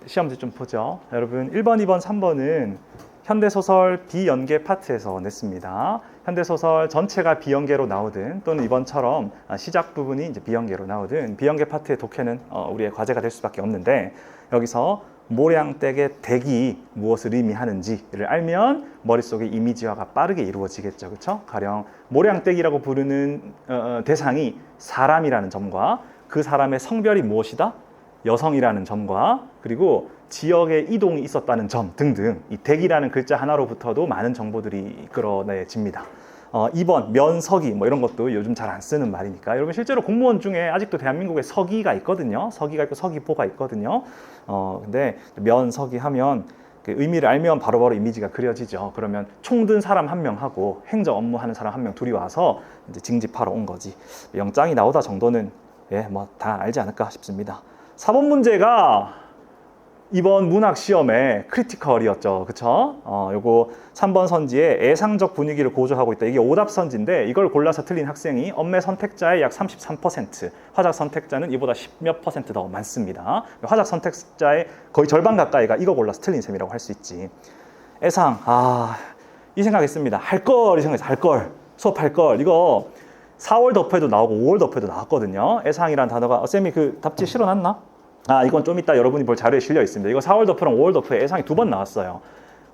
시험지 좀 보죠. 여러분 1번, 2번, 3번은 현대소설 비연계 파트에서 냈습니다. 현대소설 전체가 비연계로 나오든 또는 이번처럼 시작 부분이 이제 비연계로 나오든 비연계 파트의 독해는 우리의 과제가 될 수밖에 없는데, 여기서 모량댁의 댁이 무엇을 의미하는지를 알면 머릿속에 이미지화가 빠르게 이루어지겠죠. 그렇죠? 가령 모량댁이라고 부르는 대상이 사람이라는 점과 그 사람의 성별이 무엇이다? 여성이라는 점과 그리고 지역에 이동이 있었다는 점 등등, 이 댁이라는 글자 하나로부터도 많은 정보들이 이끌어내집니다. 2번 면서기 뭐 이런 것도 요즘 잘 안 쓰는 말이니까 여러분 실제로 공무원 중에 아직도 대한민국에 서기가 있거든요. 서기가 있고 서기보가 있거든요. 근데 면서기 하면 그 의미를 알면 바로바로 이미지가 그려지죠. 그러면 총 든 사람 한 명하고 행정 업무하는 사람 한 명 둘이 와서 이제 징집하러 온 거지. 영장이 나오다 정도는 뭐 다 알지 않을까 싶습니다. 4번 문제가 이번 문학 시험에 크리티컬이었죠. 그쵸? 요거 3번 선지에 애상적 분위기를 고조하고 있다. 이게 오답 선지인데 이걸 골라서 틀린 학생이 엄매 선택자의 약 33%, 화작 선택자는 이보다 10몇 % 더 많습니다. 화작 선택자의 거의 절반 가까이가 이거 골라서 틀린 셈이라고 할 수 있지. 애상, 이 생각했습니다. 이 생각했어요. 할걸, 수업할 걸. 이거 4월 덮에도 나오고 5월 덮에도 나왔거든요. 애상이라는 단어가 쌤이 그 답지 실어놨나? 이건 좀 이따 여러분이 볼 자료에 실려 있습니다. 이거 4월 덮프랑 5월 덮프에 애상이 2번 나왔어요.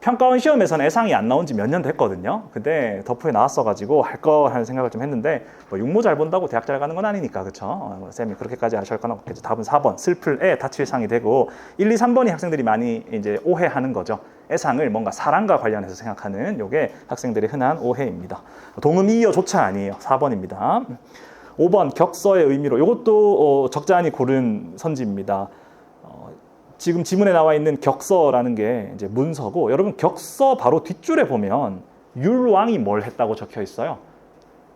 평가원 시험에서는 애상이 안 나온 지 몇 년 됐거든요. 근데 덮프에 나왔어가지고 할 거 하는 생각을 좀 했는데, 뭐 육모 잘 본다고 대학 잘 가는 건 아니니까, 그쵸? 쌤이 그렇게까지 하실 건 없겠죠. 답은 4번 슬플 애 다칠상이 되고, 1, 2, 3번이 학생들이 많이 이제 오해하는 거죠. 애상을 뭔가 사랑과 관련해서 생각하는 요게 학생들의 흔한 오해입니다. 동음이어조차 아니에요. 4번입니다. 5번 격서의 의미로, 이것도 적잖이 고른 선지입니다. 지금 지문에 나와 있는 격서라는 게 이제 문서고, 여러분 격서 바로 뒷줄에 보면 율왕이 뭘 했다고 적혀 있어요.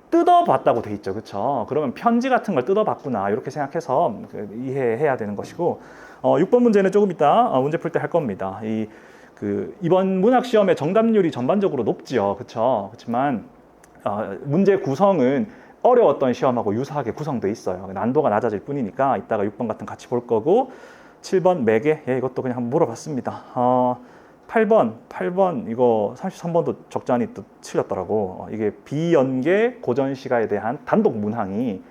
뜯어봤다고 돼 있죠. 그렇죠? 그러면 편지 같은 걸 뜯어봤구나 이렇게 생각해서 이해해야 되는 것이고, 6번 문제는 조금 이따 문제 풀 때 할 겁니다. 이번 문학 시험의 정답률이 전반적으로 높지요. 그렇죠? 그렇지만 문제 구성은 어려웠던 시험하고 유사하게 구성되어 있어요. 난도가 낮아질 뿐이니까 이따가 6번 같은 같이 볼 거고, 7번 매개, 이것도 그냥 한번 물어봤습니다. 8번 이거 33번도 적잖이 또 틀렸더라고. 이게 비연계 고전시가에 대한 단독 문항이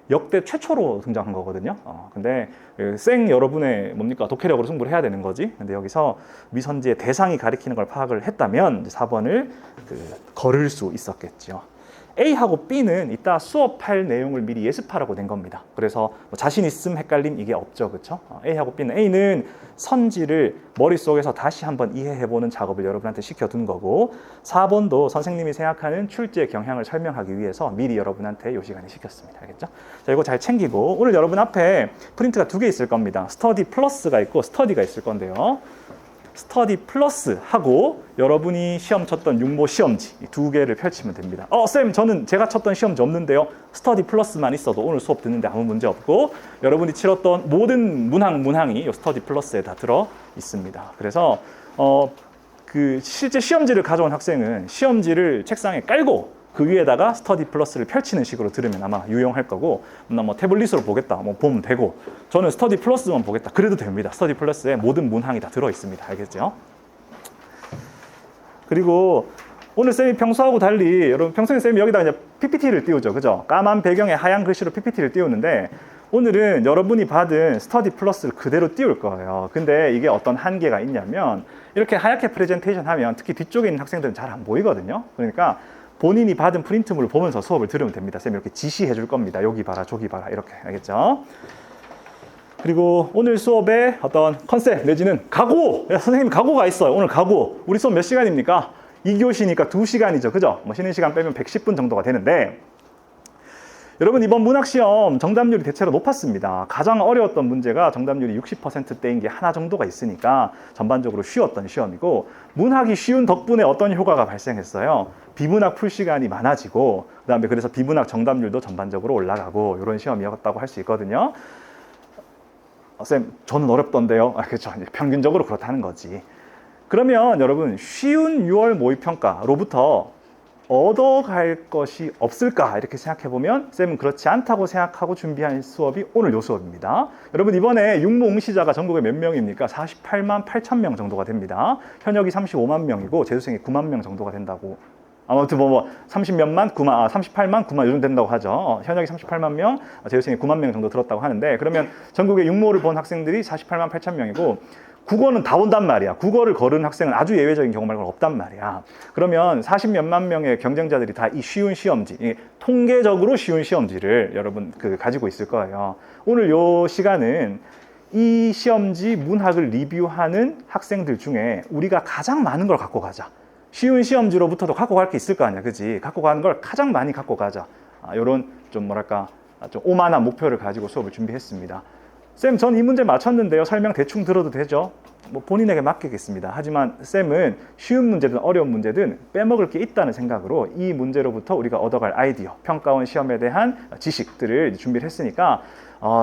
역대 최초로 등장한 거거든요. 근데 여러분의 뭡니까 독해력으로 승부를 해야 되는 거지. 근데 여기서 미선지의 대상이 가리키는 걸 파악을 했다면 4번을 걸을 수 있었겠죠. A하고 B는 이따 수업할 내용을 미리 예습하라고 낸 겁니다. 그래서 자신 있음 헷갈림 이게 없죠. 그렇죠? A하고 B는, A는 선지를 머릿속에서 다시 한번 이해해보는 작업을 여러분한테 시켜둔 거고, 4번도 선생님이 생각하는 출제 경향을 설명하기 위해서 미리 여러분한테 이 시간에 시켰습니다. 알겠죠? 자, 이거 잘 챙기고, 오늘 여러분 앞에 프린트가 2개 있을 겁니다. 스터디 플러스가 있고 스터디가 있을 건데요. 스터디 플러스 하고 여러분이 시험 쳤던 육모 시험지 이 2개를 펼치면 됩니다. 쌤 저는 제가 쳤던 시험지 없는데요. 스터디 플러스만 있어도 오늘 수업 듣는데 아무 문제 없고, 여러분이 치렀던 모든 문항이 이 스터디 플러스에 다 들어 있습니다. 그래서 실제 시험지를 가져온 학생은 시험지를 책상에 깔고 그 위에다가 스터디 플러스를 펼치는 식으로 들으면 아마 유용할 거고, 나 뭐 태블릿으로 보겠다 보면 되고, 저는 스터디 플러스만 보겠다 그래도 됩니다. 스터디 플러스에 모든 문항이 다 들어 있습니다. 알겠죠? 그리고 오늘 쌤이 평소하고 달리, 여러분 평소에 쌤이 여기다 이제 PPT를 띄우죠. 그죠? 까만 배경에 하얀 글씨로 PPT를 띄우는데, 오늘은 여러분이 받은 스터디 플러스를 그대로 띄울 거예요. 근데 이게 어떤 한계가 있냐면, 이렇게 하얗게 프레젠테이션 하면 특히 뒤쪽에 있는 학생들은 잘 안 보이거든요. 그러니까 본인이 받은 프린트물을 보면서 수업을 들으면 됩니다. 쌤이 이렇게 지시해 줄 겁니다. 여기 봐라, 저기 봐라, 이렇게. 알겠죠? 그리고 오늘 수업의 어떤 컨셉 내지는 각오! 선생님 각오가 있어요. 오늘 각오. 우리 수업 몇 시간입니까? 2교시니까 2시간이죠. 그죠? 쉬는 시간 빼면 110분 정도가 되는데, 여러분 이번 문학시험 정답률이 대체로 높았습니다. 가장 어려웠던 문제가 정답률이 60%대인 게 하나 정도가 있으니까 전반적으로 쉬웠던 시험이고, 문학이 쉬운 덕분에 어떤 효과가 발생했어요? 비문학 풀 시간이 많아지고, 그 다음에 그래서 비문학 정답률도 전반적으로 올라가고, 이런 시험이었다고 할 수 있거든요. 쌤 저는 어렵던데요. 그렇죠. 평균적으로 그렇다는 거지. 그러면 여러분 쉬운 6월 모의평가로부터 얻어갈 것이 없을까 이렇게 생각해보면 쌤은 그렇지 않다고 생각하고 준비한 수업이 오늘 요 수업입니다. 여러분 이번에 육모 응시자가 전국에 몇 명입니까? 48만 8천 명 정도가 됩니다. 현역이 35만 명이고 재수생이 9만 명 정도가 된다고. 아무튼 30몇만 9만 38만 9만 요즘 된다고 하죠. 현역이 38만 명, 재수생이 9만 명 정도 들었다고 하는데 그러면 전국에 육모를 본 학생들이 48만 8천 명이고 국어는 다 온단 말이야. 국어를 거른 학생은 아주 예외적인 경우 말고는 없단 말이야. 그러면 40몇만 명의 경쟁자들이 다 이 쉬운 시험지, 이 통계적으로 쉬운 시험지를 여러분 가지고 있을 거예요. 오늘 요 시간은 이 시험지 문학을 리뷰하는 학생들 중에 우리가 가장 많은 걸 갖고 가자. 쉬운 시험지로부터도 갖고 갈 게 있을 거 아니야, 그지? 갖고 가는 걸 가장 많이 갖고 가자. 요런 좀 뭐랄까 좀 오만한 목표를 가지고 수업을 준비했습니다. 쌤, 전 이 문제 맞췄는데요. 설명 대충 들어도 되죠? 본인에게 맡기겠습니다. 하지만 쌤은 쉬운 문제든 어려운 문제든 빼먹을 게 있다는 생각으로 이 문제로부터 우리가 얻어갈 아이디어, 평가원 시험에 대한 지식들을 준비를 했으니까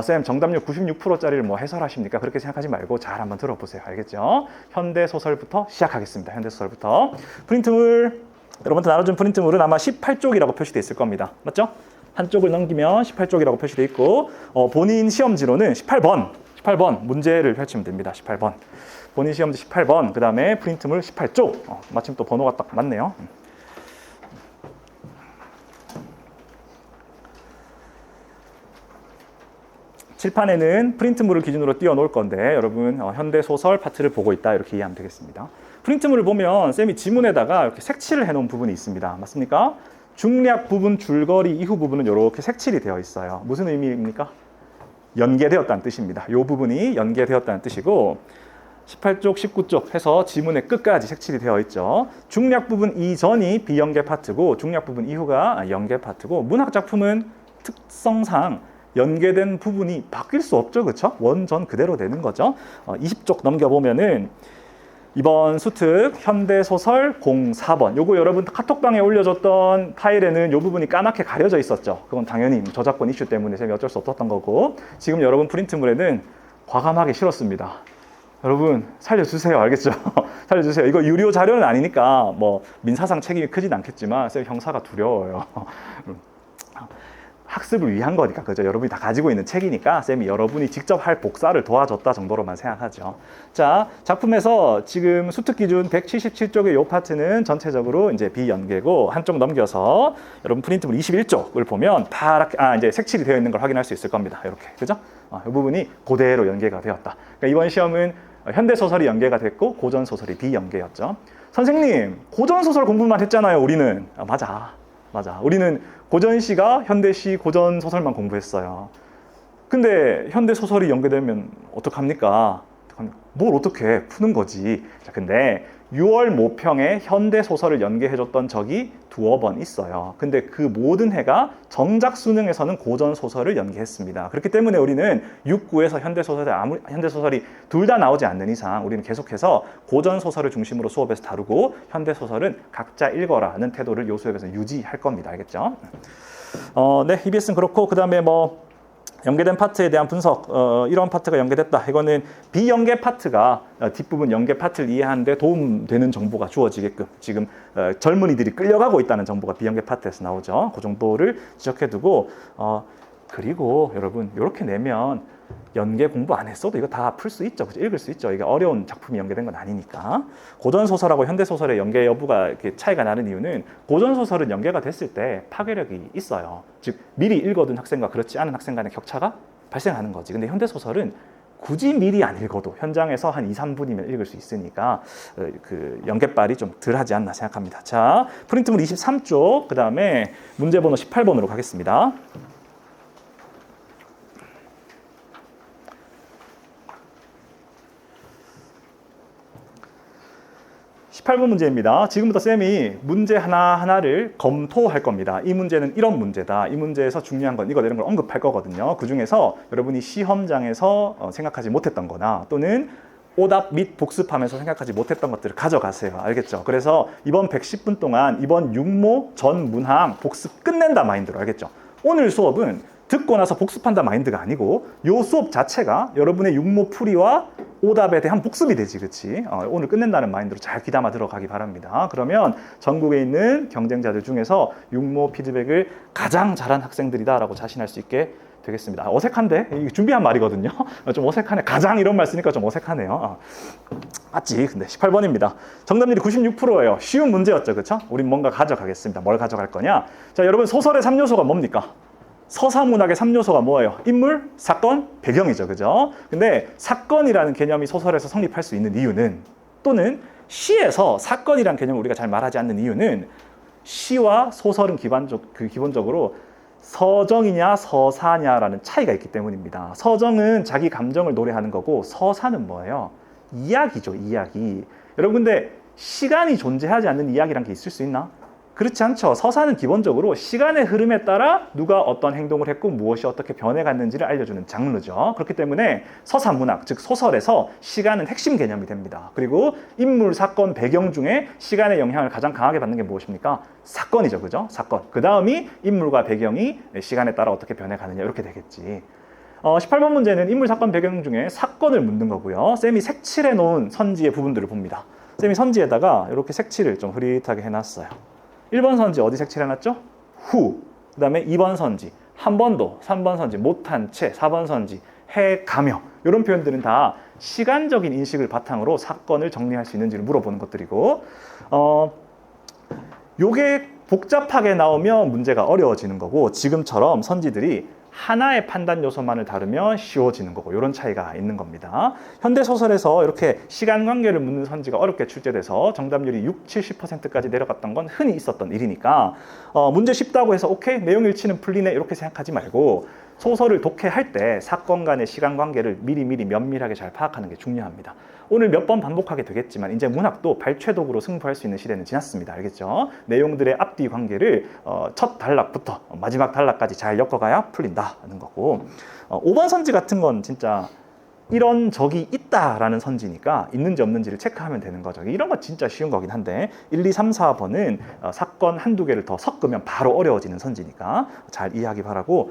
쌤, 정답률 96%짜리를 해설하십니까? 그렇게 생각하지 말고 잘 한번 들어보세요. 알겠죠? 현대소설부터 시작하겠습니다. 현대소설부터. 프린트물, 여러분한테 나눠준 프린트물은 아마 18쪽이라고 표시되어 있을 겁니다. 맞죠? 한쪽을 넘기면 18쪽이라고 표시되어 있고 본인 시험지로는 18번 문제를 펼치면 됩니다. 18번 본인 시험지 18번 그 다음에 프린트물 18쪽 마침 또 번호가 딱 맞네요. 칠판에는 프린트물을 기준으로 띄워 놓을 건데 여러분 현대소설 파트를 보고 있다 이렇게 이해하면 되겠습니다. 프린트물을 보면 쌤이 지문에다가 이렇게 색칠을 해놓은 부분이 있습니다. 맞습니까? 중략 부분, 줄거리, 이후 부분은 이렇게 색칠이 되어 있어요. 무슨 의미입니까? 연계되었다는 뜻입니다. 이 부분이 연계되었다는 뜻이고 18쪽, 19쪽 해서 지문의 끝까지 색칠이 되어 있죠. 중략 부분 이전이 비연계 파트고 중략 부분 이후가 연계 파트고 문학작품은 특성상 연계된 부분이 바뀔 수 없죠. 그렇죠? 원전 그대로 되는 거죠. 20쪽 넘겨보면은 이번 수특 현대소설 04번 요거 여러분 카톡방에 올려줬던 파일에는 요 부분이 까맣게 가려져 있었죠. 그건 당연히 저작권 이슈 때문에 쌤이 어쩔 수 없었던 거고 지금 여러분 프린트물에는 과감하게 실었습니다. 여러분 살려주세요. 알겠죠? 살려주세요. 이거 유료 자료는 아니니까 민사상 책임이 크진 않겠지만 쌤 형사가 두려워요. 학습을 위한 거니까 그죠? 여러분이 다 가지고 있는 책이니까 쌤이 여러분이 직접 할 복사를 도와줬다 정도로만 생각하죠. 자, 작품에서 지금 수특 기준 177쪽의 요 파트는 전체적으로 이제 비연계고 한쪽 넘겨서 여러분 프린트물 21쪽을 보면 파랗게 이제 색칠이 되어 있는 걸 확인할 수 있을 겁니다. 이렇게 그죠? 이 부분이 그대로 연계가 되었다. 그러니까 이번 시험은 현대 소설이 연계가 됐고 고전 소설이 비연계였죠. 선생님, 고전 소설 공부만 했잖아요. 우리는 맞아. 우리는 고전시가 현대시 고전 소설만 공부했어요. 근데 현대 소설이 연계되면 어떡합니까? 뭘 어떻게 푸는 거지. 자, 근데 6월 모평에 현대 소설을 연계해줬던 적이 두어 번 있어요. 근데 그 모든 해가 정작 수능에서는 고전 소설을 연계했습니다. 그렇기 때문에 우리는 6, 9에서 현대 소설이 둘 다 나오지 않는 이상 우리는 계속해서 고전 소설을 중심으로 수업에서 다루고 현대 소설은 각자 읽어라는 태도를 요 수업에서 유지할 겁니다. 알겠죠? 네, EBS는 그렇고 그 다음에 연계된 파트에 대한 분석, 이런 파트가 연계됐다. 이거는 비연계 파트가 뒷부분 연계 파트를 이해하는데 도움되는 정보가 주어지게끔 지금 젊은이들이 끌려가고 있다는 정보가 비연계 파트에서 나오죠. 그 정도를 지적해두고 그리고 여러분 이렇게 내면 연계 공부 안 했어도 이거 다 풀 수 있죠. 그죠? 읽을 수 있죠. 이게 어려운 작품이 연계된 건 아니니까. 고전소설하고 현대소설의 연계 여부가 이렇게 차이가 나는 이유는 고전소설은 연계가 됐을 때 파괴력이 있어요. 즉 미리 읽어둔 학생과 그렇지 않은 학생 간의 격차가 발생하는 거지. 근데 현대소설은 굳이 미리 안 읽어도 현장에서 한 2, 3분이면 읽을 수 있으니까 그 연계빨이 좀 덜하지 않나 생각합니다. 자, 프린트물 23쪽 그 다음에 문제번호 18번으로 가겠습니다. 18번 문제입니다. 지금부터 쌤이 문제 하나하나를 검토할 겁니다. 이 문제는 이런 문제다. 이 문제에서 중요한 건 이런 걸 언급할 거거든요. 그 중에서 여러분이 시험장에서 생각하지 못했던 거나 또는 오답 및 복습하면서 생각하지 못했던 것들을 가져가세요. 알겠죠? 그래서 이번 110분 동안 이번 육모 전 문항 복습 끝낸다 마인드로 알겠죠? 오늘 수업은 듣고 나서 복습한다 마인드가 아니고 이 수업 자체가 여러분의 육모 풀이와 오답에 대한 복습이 되지, 그치? 오늘 끝낸다는 마인드로 잘 귀담아 들어가기 바랍니다. 그러면 전국에 있는 경쟁자들 중에서 육모 피드백을 가장 잘한 학생들이다라고 자신할 수 있게 되겠습니다. 어색한데? 이게 준비한 말이거든요. 좀 어색하네. 가장 이런 말 쓰니까 좀 어색하네요. 맞지? 근데 18번입니다. 정답률이 96%예요. 쉬운 문제였죠, 그쵸? 우린 뭔가 가져가겠습니다. 뭘 가져갈 거냐? 자, 여러분 소설의 3요소가 뭡니까? 서사문학의 3요소가 뭐예요? 인물, 사건, 배경이죠. 그죠? 근데 사건이라는 개념이 소설에서 성립할 수 있는 이유는, 또는 시에서 사건이라는 개념을 우리가 잘 말하지 않는 이유는, 시와 소설은 기본적으로 서정이냐 서사냐라는 차이가 있기 때문입니다. 서정은 자기 감정을 노래하는 거고, 서사는 뭐예요? 이야기죠, 이야기. 여러분, 근데 시간이 존재하지 않는 이야기란 게 있을 수 있나? 그렇지 않죠. 서사는 기본적으로 시간의 흐름에 따라 누가 어떤 행동을 했고 무엇이 어떻게 변해갔는지를 알려주는 장르죠. 그렇기 때문에 서사문학, 즉 소설에서 시간은 핵심 개념이 됩니다. 그리고 인물, 사건, 배경 중에 시간의 영향을 가장 강하게 받는 게 무엇입니까? 사건이죠. 그죠? 사건. 그 다음이 인물과 배경이 시간에 따라 어떻게 변해가느냐, 이렇게 되겠지. 18번 문제는 인물, 사건, 배경 중에 사건을 묻는 거고요. 쌤이 색칠해 놓은 선지의 부분들을 봅니다. 쌤이 선지에다가 이렇게 색칠을 좀 흐릿하게 해놨어요. 1번 선지 어디 색칠해놨죠? 후. 그 다음에 2번 선지 한 번도, 3번 선지 못한 채, 4번 선지 해가며, 이런 표현들은 다 시간적인 인식을 바탕으로 사건을 정리할 수 있는지를 물어보는 것들이고, 요게 복잡하게 나오면 문제가 어려워지는 거고, 지금처럼 선지들이 하나의 판단 요소만을 다루면 쉬워지는 거고, 이런 차이가 있는 겁니다. 현대소설에서 이렇게 시간관계를 묻는 선지가 어렵게 출제돼서 정답률이 60-70%까지 내려갔던 건 흔히 있었던 일이니까, 문제 쉽다고 해서 오케이, 내용 일치는 풀리네, 이렇게 생각하지 말고 소설을 독해할 때 사건 간의 시간관계를 미리미리 면밀하게 잘 파악하는 게 중요합니다. 오늘 몇 번 반복하게 되겠지만 이제 문학도 발췌독으로 승부할 수 있는 시대는 지났습니다. 알겠죠? 내용들의 앞뒤 관계를 첫 단락부터 마지막 단락까지 잘 엮어가야 풀린다는 거고, 5번 선지 같은 건 진짜 이런 적이 있다라는 선지니까 있는지 없는지를 체크하면 되는 거죠. 이런 거 진짜 쉬운 거긴 한데 1, 2, 3, 4번은 사건 한두 개를 더 섞으면 바로 어려워지는 선지니까 잘 이해하기 바라고,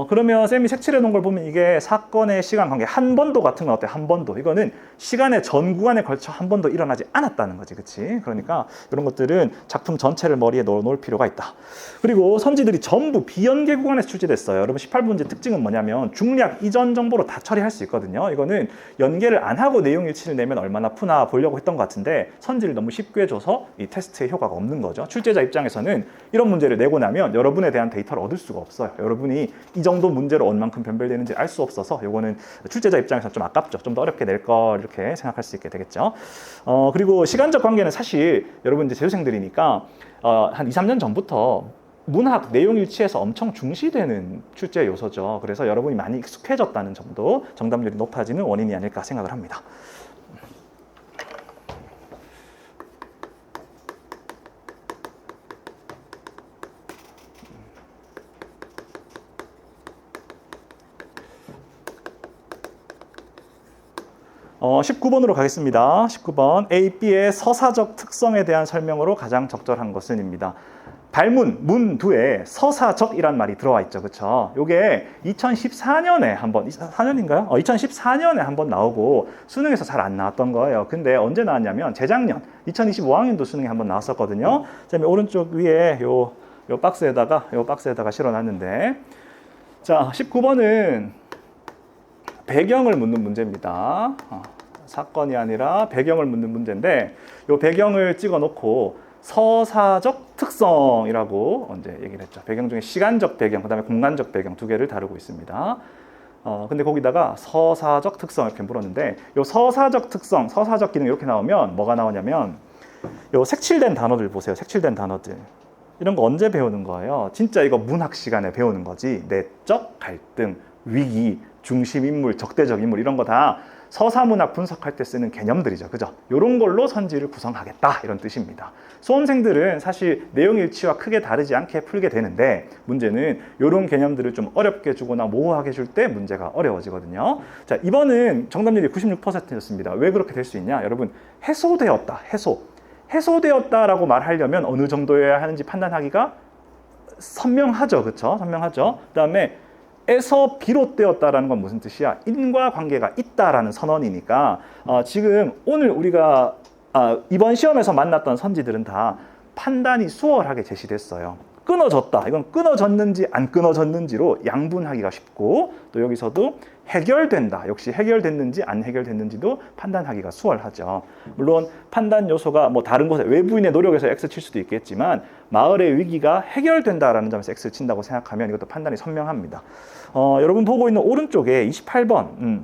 그러면 쌤이 색칠해 놓은 걸 보면 이게 사건의 시간 관계, 한 번도 같은 건 어때? 한 번도. 이거는 시간의 전 구간에 걸쳐 한 번도 일어나지 않았다는 거지. 그치? 그러니까 이런 것들은 작품 전체를 머리에 넣어 놓을 필요가 있다. 그리고 선지들이 전부 비연계 구간에서 출제됐어요. 여러분 18문제 특징은 뭐냐면 중략 이전 정보로 다 처리할 수 있거든요. 이거는 연계를 안 하고 내용 일치를 내면 얼마나 푸나 보려고 했던 것 같은데, 선지를 너무 쉽게 줘서 이 테스트의 효과가 없는 거죠. 출제자 입장에서는 이런 문제를 내고 나면 여러분에 대한 데이터를 얻을 수가 없어요. 여러분이 이 정도 문제로 얼만큼 변별되는지 알 수 없어서 이거는 출제자 입장에서 좀 아깝죠. 좀 더 어렵게 낼 걸 이렇게 생각할 수 있게 되겠죠. 그리고 시간적 관계는 사실 여러분 이제 재수생들이니까 한 2, 3년 전부터 문학 내용 일치에서 엄청 중시되는 출제 요소죠. 그래서 여러분이 많이 익숙해졌다는 점도 정답률이 높아지는 원인이 아닐까 생각을 합니다. 19번으로 가겠습니다. 19번 A, B의 서사적 특성에 대한 설명으로 가장 적절한 것은입니다. 발문, 문두에 서사적이란 말이 들어와 있죠. 그쵸? 요게 2014년에 한번, 4년인가요? 2014년에 한번 나오고 수능에서 잘 안 나왔던 거예요. 근데 언제 나왔냐면 재작년 2025학년도 수능에 한번 나왔었거든요. 그다음에 오른쪽 위에 요 박스에다가 실어놨는데, 자, 19번은 배경을 묻는 문제입니다. 사건이 아니라 배경을 묻는 문제인데, 이 배경을 찍어 놓고 서사적 특성이라고 언제 얘기를 했죠. 배경 중에 시간적 배경, 그 다음에 공간적 배경 두 개를 다루고 있습니다. 근데 거기다가 서사적 특성 이렇게 물었는데, 이 서사적 특성, 서사적 기능 이렇게 나오면 뭐가 나오냐면, 이 색칠된 단어들 보세요. 색칠된 단어들. 이런 거 언제 배우는 거예요? 진짜 이거 문학 시간에 배우는 거지. 내적 갈등, 위기, 중심 인물, 적대적 인물, 이런 거 다 서사문학 분석할 때 쓰는 개념들이죠. 그죠? 이런 걸로 선지를 구성하겠다, 이런 뜻입니다. 수험생들은 사실 내용 일치와 크게 다르지 않게 풀게 되는데, 문제는 이런 개념들을 좀 어렵게 주거나 모호하게 줄 때 문제가 어려워지거든요. 자, 이번은 정답률이 96%였습니다. 왜 그렇게 될 수 있냐? 여러분, 해소되었다, 해소되었다라고 말하려면 어느 정도여야 하는지 판단하기가 선명하죠. 그쵸? 선명하죠. 그 다음에 에서 비롯되었다라는 건 무슨 뜻이야? 인과관계가 있다라는 선언이니까 지금 오늘 우리가 이번 시험에서 만났던 선지들은 다 판단이 수월하게 제시됐어요. 끊어졌다. 이건 끊어졌는지 안 끊어졌는지로 양분하기가 쉽고 또 여기서도 해결된다. 역시 해결됐는지 안 해결됐는지도 판단하기가 수월하죠. 물론 판단 요소가 뭐 다른 곳에 외부인의 노력에서 X 칠 수도 있겠지만 마을의 위기가 해결된다라는 점에서 X를 친다고 생각하면 이것도 판단이 선명합니다. 여러분 보고 있는 오른쪽에 28번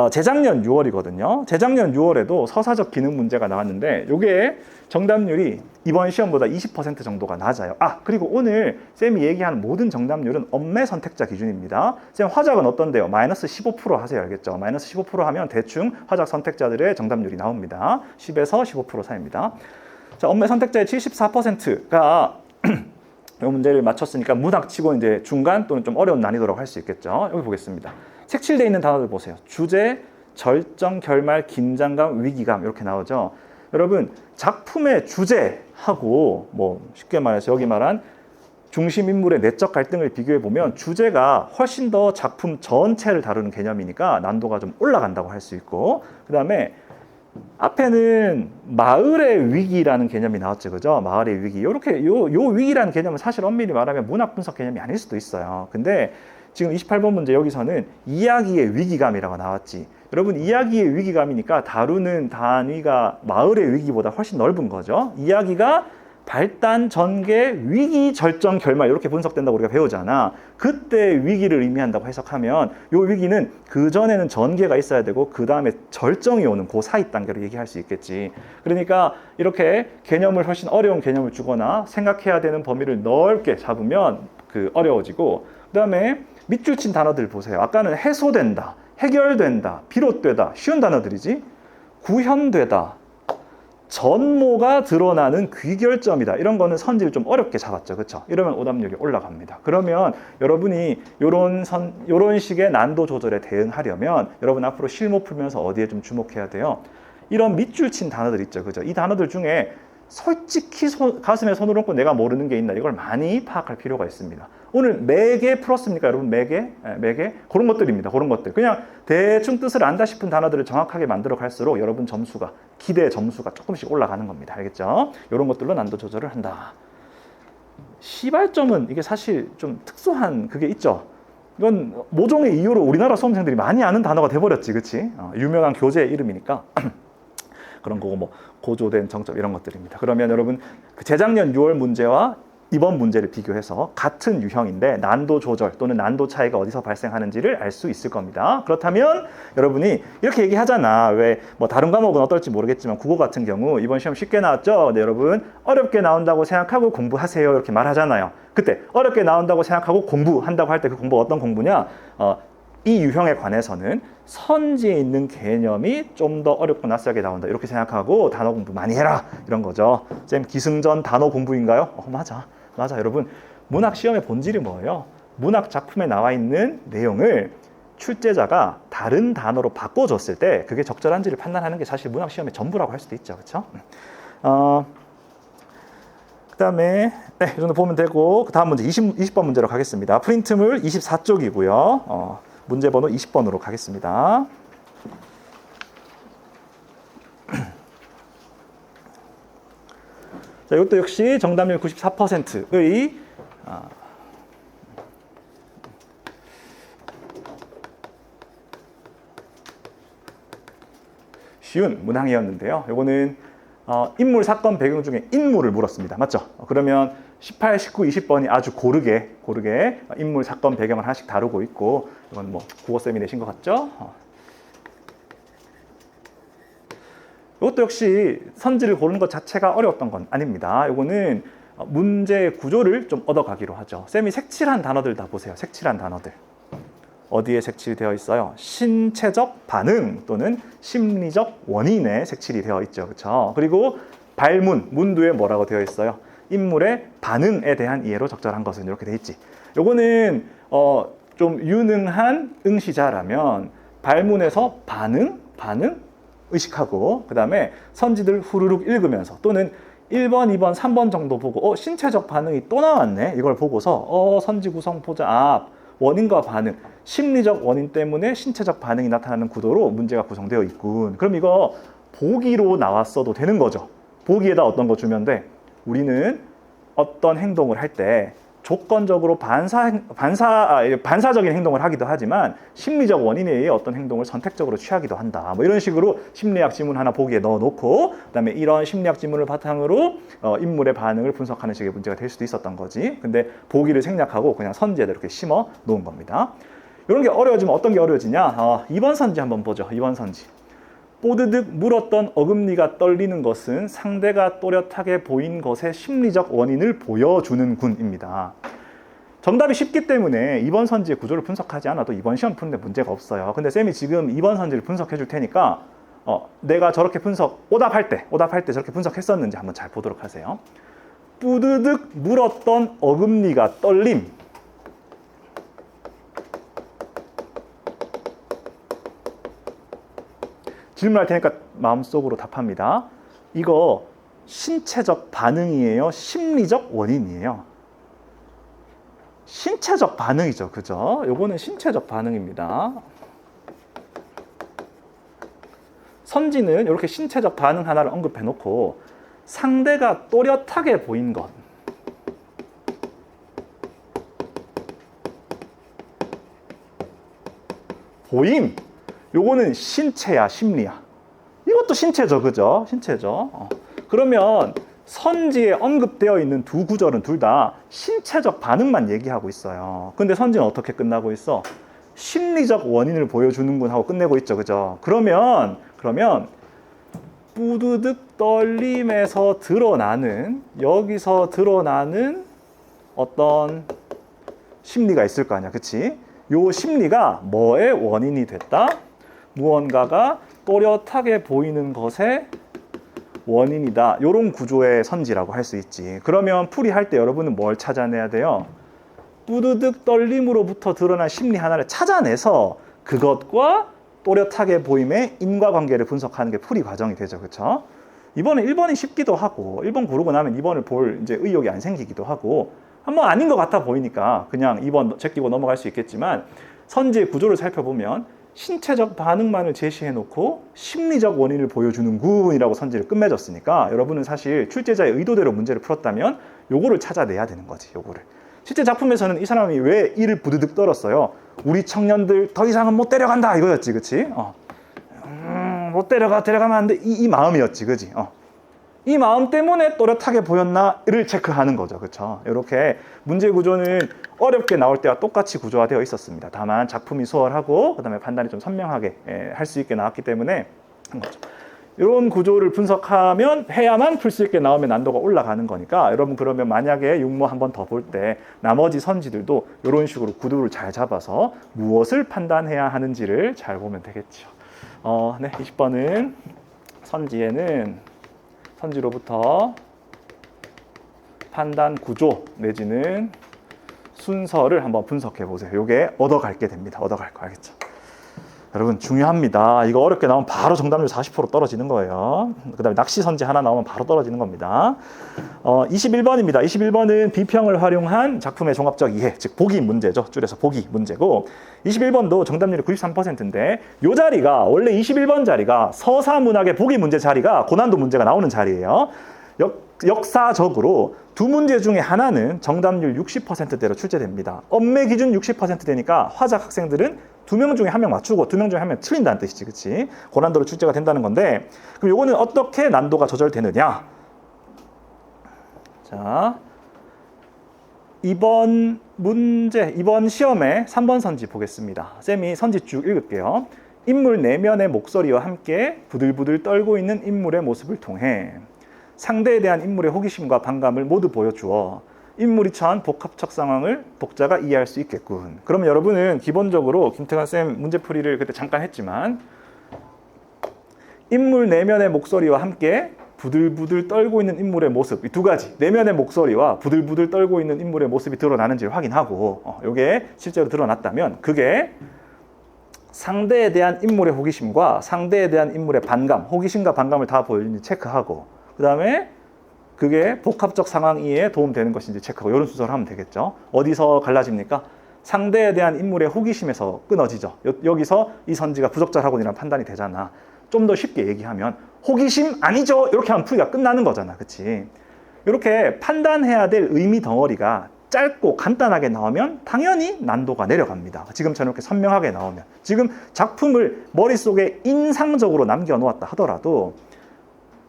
재작년 6월이거든요. 재작년 6월에도 서사적 기능 문제가 나왔는데 이게 정답률이 이번 시험보다 20% 정도가 낮아요. 그리고 오늘 쌤이 얘기하는 모든 정답률은 엄매 선택자 기준입니다. 쌤 화작은 어떤데요? 마이너스 15% 하세요. 알겠죠? 마이너스 15% 하면 대충 화작 선택자들의 정답률이 나옵니다. 10에서 15% 사이입니다. 자, 엄매 선택자의 74%가 이 문제를 맞췄으니까 문학치고 이제 중간 또는 좀 어려운 난이도라고 할 수 있겠죠. 여기 보겠습니다. 색칠되어 있는 단어들 보세요. 주제, 절정, 결말, 긴장감, 위기감 이렇게 나오죠. 여러분 작품의 주제하고 뭐 쉽게 말해서 여기 말한 중심 인물의 내적 갈등을 비교해 보면 주제가 훨씬 더 작품 전체를 다루는 개념이니까 난도가 좀 올라간다고 할 수 있고 그 다음에 앞에는 마을의 위기라는 개념이 나왔죠, 그죠? 마을의 위기. 요렇게 요 위기라는 개념은 사실 엄밀히 말하면 문학 분석 개념이 아닐 수도 있어요. 근데 지금 28번 문제 여기서는 이야기의 위기감이라고 나왔지. 여러분 이야기의 위기감이니까 다루는 단위가 마을의 위기보다 훨씬 넓은 거죠. 이야기가 발단, 전개, 위기, 절정, 결말 이렇게 분석된다고 우리가 배우잖아. 그때 위기를 의미한다고 해석하면 이 위기는 그 전에는 전개가 있어야 되고 그 다음에 절정이 오는 그 사이 단계로 얘기할 수 있겠지. 그러니까 이렇게 개념을 훨씬 어려운 개념을 주거나 생각해야 되는 범위를 넓게 잡으면 어려워지고 그 다음에 밑줄 친 단어들 보세요. 아까는 해소된다, 해결된다, 비롯되다 쉬운 단어들이지. 구현되다, 전모가 드러나는 귀결점이다. 이런 거는 선지를 좀 어렵게 잡았죠. 그렇죠? 이러면 오답률이 올라갑니다. 그러면 여러분이 요런 식의 난도 조절에 대응하려면 여러분 앞으로 실무 풀면서 어디에 좀 주목해야 돼요? 이런 밑줄 친 단어들 있죠. 그죠? 이 단어들 중에 솔직히 가슴에 손을 얹고 내가 모르는 게 있나 이걸 많이 파악할 필요가 있습니다. 오늘 매개 풀었습니까? 여러분 매개? 매개? 그런 것들입니다. 그런 것들. 그냥 대충 뜻을 안다 싶은 단어들을 정확하게 만들어 갈수록 여러분 점수가 기대 점수가 조금씩 올라가는 겁니다. 알겠죠? 이런 것들로 난도 조절을 한다. 시발점은 이게 사실 좀 특수한 그게 있죠. 이건 모종의 이유로 우리나라 수험생들이 많이 아는 단어가 돼버렸지, 그치? 유명한 교재의 이름이니까. 그런 거고 뭐 고조된 정점 이런 것들입니다. 그러면 여러분 그 재작년 6월 문제와 이번 문제를 비교해서 같은 유형인데 난도 조절 또는 난도 차이가 어디서 발생하는지를 알 수 있을 겁니다. 그렇다면 여러분이 이렇게 얘기하잖아. 왜 뭐 다른 과목은 어떨지 모르겠지만 국어 같은 경우 이번 시험 쉽게 나왔죠. 근데 여러분 어렵게 나온다고 생각하고 공부하세요. 이렇게 말하잖아요. 그때 어렵게 나온다고 생각하고 공부한다고 할 때 그 공부가 어떤 공부냐? 이 유형에 관해서는 선지에 있는 개념이 좀 더 어렵고 낯설게 나온다 이렇게 생각하고 단어 공부 많이 해라 이런 거죠. 쌤 기승전 단어 공부인가요? 맞아 여러분 문학 시험의 본질이 뭐예요? 문학 작품에 나와 있는 내용을 출제자가 다른 단어로 바꿔줬을 때 그게 적절한지를 판단하는 게 사실 문학 시험의 전부라고 할 수도 있죠. 그렇죠? 그 다음에 이 정도 보면 되고 그 다음 문제 20번 문제로 가겠습니다. 프린트물 24쪽이고요. 문제 번호 20번으로 가겠습니다. 자, 이것도 역시 정답률 94%의 쉬운 문항이었는데요. 이거는 인물 사건 배경 중에 인물을 물었습니다. 맞죠? 그러면 18, 19, 20번이 아주 고르게 인물 사건 배경을 하나씩 다루고 있고 이건 뭐 국어쌤이 내신 것 같죠? 이것도 역시 선지를 고르는 것 자체가 어려웠던 건 아닙니다. 이거는 문제 구조를 좀 얻어가기로 하죠. 쌤이 색칠한 단어들 다 보세요. 색칠한 단어들. 어디에 색칠되어 있어요? 신체적 반응 또는 심리적 원인에 색칠이 되어 있죠. 그렇죠? 그리고 발문, 문두에 뭐라고 되어 있어요? 인물의 반응에 대한 이해로 적절한 것은 이렇게 돼 있지. 요거는 좀 유능한 응시자라면 발문에서 반응 의식하고 그 다음에 선지들 후루룩 읽으면서 또는 1번, 2번, 3번 정도 보고 신체적 반응이 또 나왔네. 이걸 보고서 선지 구성 보자. 원인과 반응, 심리적 원인 때문에 신체적 반응이 나타나는 구도로 문제가 구성되어 있군. 그럼 이거 보기로 나왔어도 되는 거죠. 보기에다 어떤 거 주면 돼? 우리는 어떤 행동을 할 때 조건적으로 반사적인 행동을 하기도 하지만 심리적 원인에 의해 어떤 행동을 선택적으로 취하기도 한다. 뭐 이런 식으로 심리학 지문 하나 보기에 넣어놓고 그다음에 이런 심리학 지문을 바탕으로 인물의 반응을 분석하는 식의 문제가 될 수도 있었던 거지. 근데 보기를 생략하고 그냥 선지에다 이렇게 심어 놓은 겁니다. 이런 게 어려워지면 어떤 게 어려워지냐? 2번 선지 한번 보죠. 2번 선지. 뽀드득 물었던 어금니가 떨리는 것은 상대가 또렷하게 보인 것의 심리적 원인을 보여주는 군입니다. 정답이 쉽기 때문에 2번 선지의 구조를 분석하지 않아도 이번 시험 푸는데 문제가 없어요. 근데 쌤이 지금 2번 선지를 분석해 줄 테니까 내가 저렇게 오답할 때 저렇게 분석했었는지 한번 잘 보도록 하세요. 뿌드득 물었던 어금니가 떨림. 질문할 테니까 마음속으로 답합니다. 이거 신체적 반응이에요? 심리적 원인이에요? 신체적 반응이죠. 그죠? 요거는 신체적 반응입니다. 선지는 이렇게 신체적 반응 하나를 언급해 놓고 상대가 또렷하게 보인 것. 보임. 요거는 신체야, 심리야. 이것도 신체죠, 그죠? 신체죠. 그러면 선지에 언급되어 있는 두 구절은 둘 다 신체적 반응만 얘기하고 있어요. 근데 선지는 어떻게 끝나고 있어? 심리적 원인을 보여주는군 하고 끝내고 있죠, 그죠? 그러면 뿌드득 떨림에서 여기서 드러나는 어떤 심리가 있을 거 아니야, 그치? 요 심리가 뭐의 원인이 됐다? 무언가가 또렷하게 보이는 것의 원인이다. 이런 구조의 선지라고 할 수 있지. 그러면 풀이할 때 여러분은 뭘 찾아내야 돼요? 뿌드득 떨림으로부터 드러난 심리 하나를 찾아내서 그것과 또렷하게 보임의 인과관계를 분석하는 게 풀이 과정이 되죠. 그렇죠? 이번에 1번이 쉽기도 하고 1번 고르고 나면 2번을 볼 이제 의욕이 안 생기기도 하고 한번 아닌 것 같아 보이니까 그냥 2번 제끼고 넘어갈 수 있겠지만 선지의 구조를 살펴보면 신체적 반응만을 제시해놓고 심리적 원인을 보여주는 군이라고 선지를 끝맺었으니까 여러분은 사실 출제자의 의도대로 문제를 풀었다면 요거를 찾아내야 되는 거지. 요거를. 실제 작품에서는 이 사람이 왜 이를 부드득 떨었어요? 우리 청년들 더 이상은 못 데려간다 이거였지, 그치? 못 데려가면 안 돼. 이 마음이었지, 그지? 이 마음 때문에 또렷하게 보였나를 체크하는 거죠. 그렇죠? 이렇게 문제 구조는 어렵게 나올 때와 똑같이 구조화되어 있었습니다. 다만 작품이 수월하고 그다음에 판단이 좀 선명하게 할 수 있게 나왔기 때문에 한 거죠. 이런 구조를 분석하면 해야만 풀 수 있게 나오면 난도가 올라가는 거니까 여러분 그러면 만약에 육모 한 번 더 볼 때 나머지 선지들도 이런 식으로 구도를 잘 잡아서 무엇을 판단해야 하는지를 잘 보면 되겠죠. 네, 20번은 선지로부터 판단 구조 내지는 순서를 한번 분석해 보세요. 이게 얻어갈 게 됩니다. 얻어갈 거 알겠죠? 여러분 중요합니다. 이거 어렵게 나오면 바로 정답률 40% 떨어지는 거예요. 그 다음에 낚시 선지 하나 나오면 바로 떨어지는 겁니다. 21번입니다. 21번은 비평을 활용한 작품의 종합적 이해, 즉 보기 문제죠. 줄여서 보기 문제고 21번도 정답률이 93%인데 이 자리가 원래 21번 자리가 서사문학의 보기 문제 자리가 고난도 문제가 나오는 자리예요. 역사적으로 두 문제 중에 하나는 정답률 60%대로 출제됩니다. 엄매 기준 60%되니까 화작 학생들은 2명 중에 1명 맞추고 2명 중에 1명 틀린다는 뜻이지, 그치? 고난도로 출제가 된다는 건데, 그럼 요거는 어떻게 난도가 조절되느냐? 자, 이번 시험에 3번 선지 보겠습니다. 쌤이 선지 쭉 읽을게요. 인물 내면의 목소리와 함께 부들부들 떨고 있는 인물의 모습을 통해 상대에 대한 인물의 호기심과 반감을 모두 보여주어 인물이 처한 복합적 상황을 독자가 이해할 수 있겠군. 그러면 여러분은 기본적으로 김태관 쌤 문제풀이를 그때 잠깐 했지만 인물 내면의 목소리와 함께 부들부들 떨고 있는 인물의 모습, 이 두 가지 내면의 목소리와 부들부들 떨고 있는 인물의 모습이 드러나는지를 확인하고 이게 실제로 드러났다면 그게 상대에 대한 인물의 호기심과 상대에 대한 인물의 반감, 호기심과 반감을 다 보여주는지 체크하고 그 다음에 그게 복합적 상황 이해에 도움되는 것인지 체크하고 이런 순서를 하면 되겠죠. 어디서 갈라집니까? 상대에 대한 인물의 호기심에서 끊어지죠. 여기서 이 선지가 부적절하군이라는 판단이 되잖아. 좀 더 쉽게 얘기하면 호기심 아니죠? 이렇게 하면 풀이가 끝나는 거잖아. 그치? 이렇게 판단해야 될 의미 덩어리가 짧고 간단하게 나오면 당연히 난도가 내려갑니다. 지금처럼 이렇게 선명하게 나오면. 지금 작품을 머릿속에 인상적으로 남겨놓았다 하더라도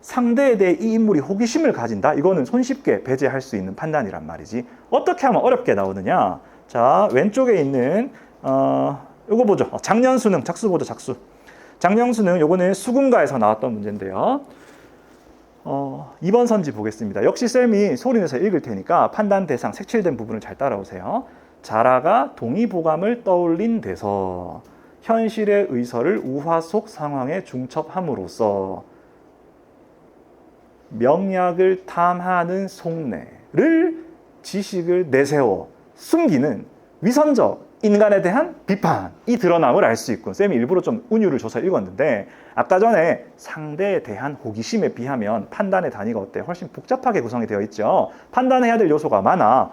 상대에 대해 이 인물이 호기심을 가진다? 이거는 손쉽게 배제할 수 있는 판단이란 말이지. 어떻게 하면 어렵게 나오느냐? 자, 왼쪽에 있는 이거 보죠. 작년 수능, 작수 보죠, 작수. 작년 수능, 요거는 수군가에서 나왔던 문제인데요. 2번 선지 보겠습니다. 역시 쌤이 소리내서 읽을 테니까 판단 대상, 색칠된 부분을 잘 따라오세요. 자라가 동의보감을 떠올린 데서 현실의 의서를 우화 속 상황에 중첩함으로써 명약을 탐하는 속내를 지식을 내세워 숨기는 위선적 인간에 대한 비판이 드러남을 알 수 있고, 쌤이 일부러 좀 운율을 줘서 읽었는데 아까 전에 상대에 대한 호기심에 비하면 판단의 단위가 어때? 훨씬 복잡하게 구성이 되어 있죠. 판단해야 될 요소가 많아.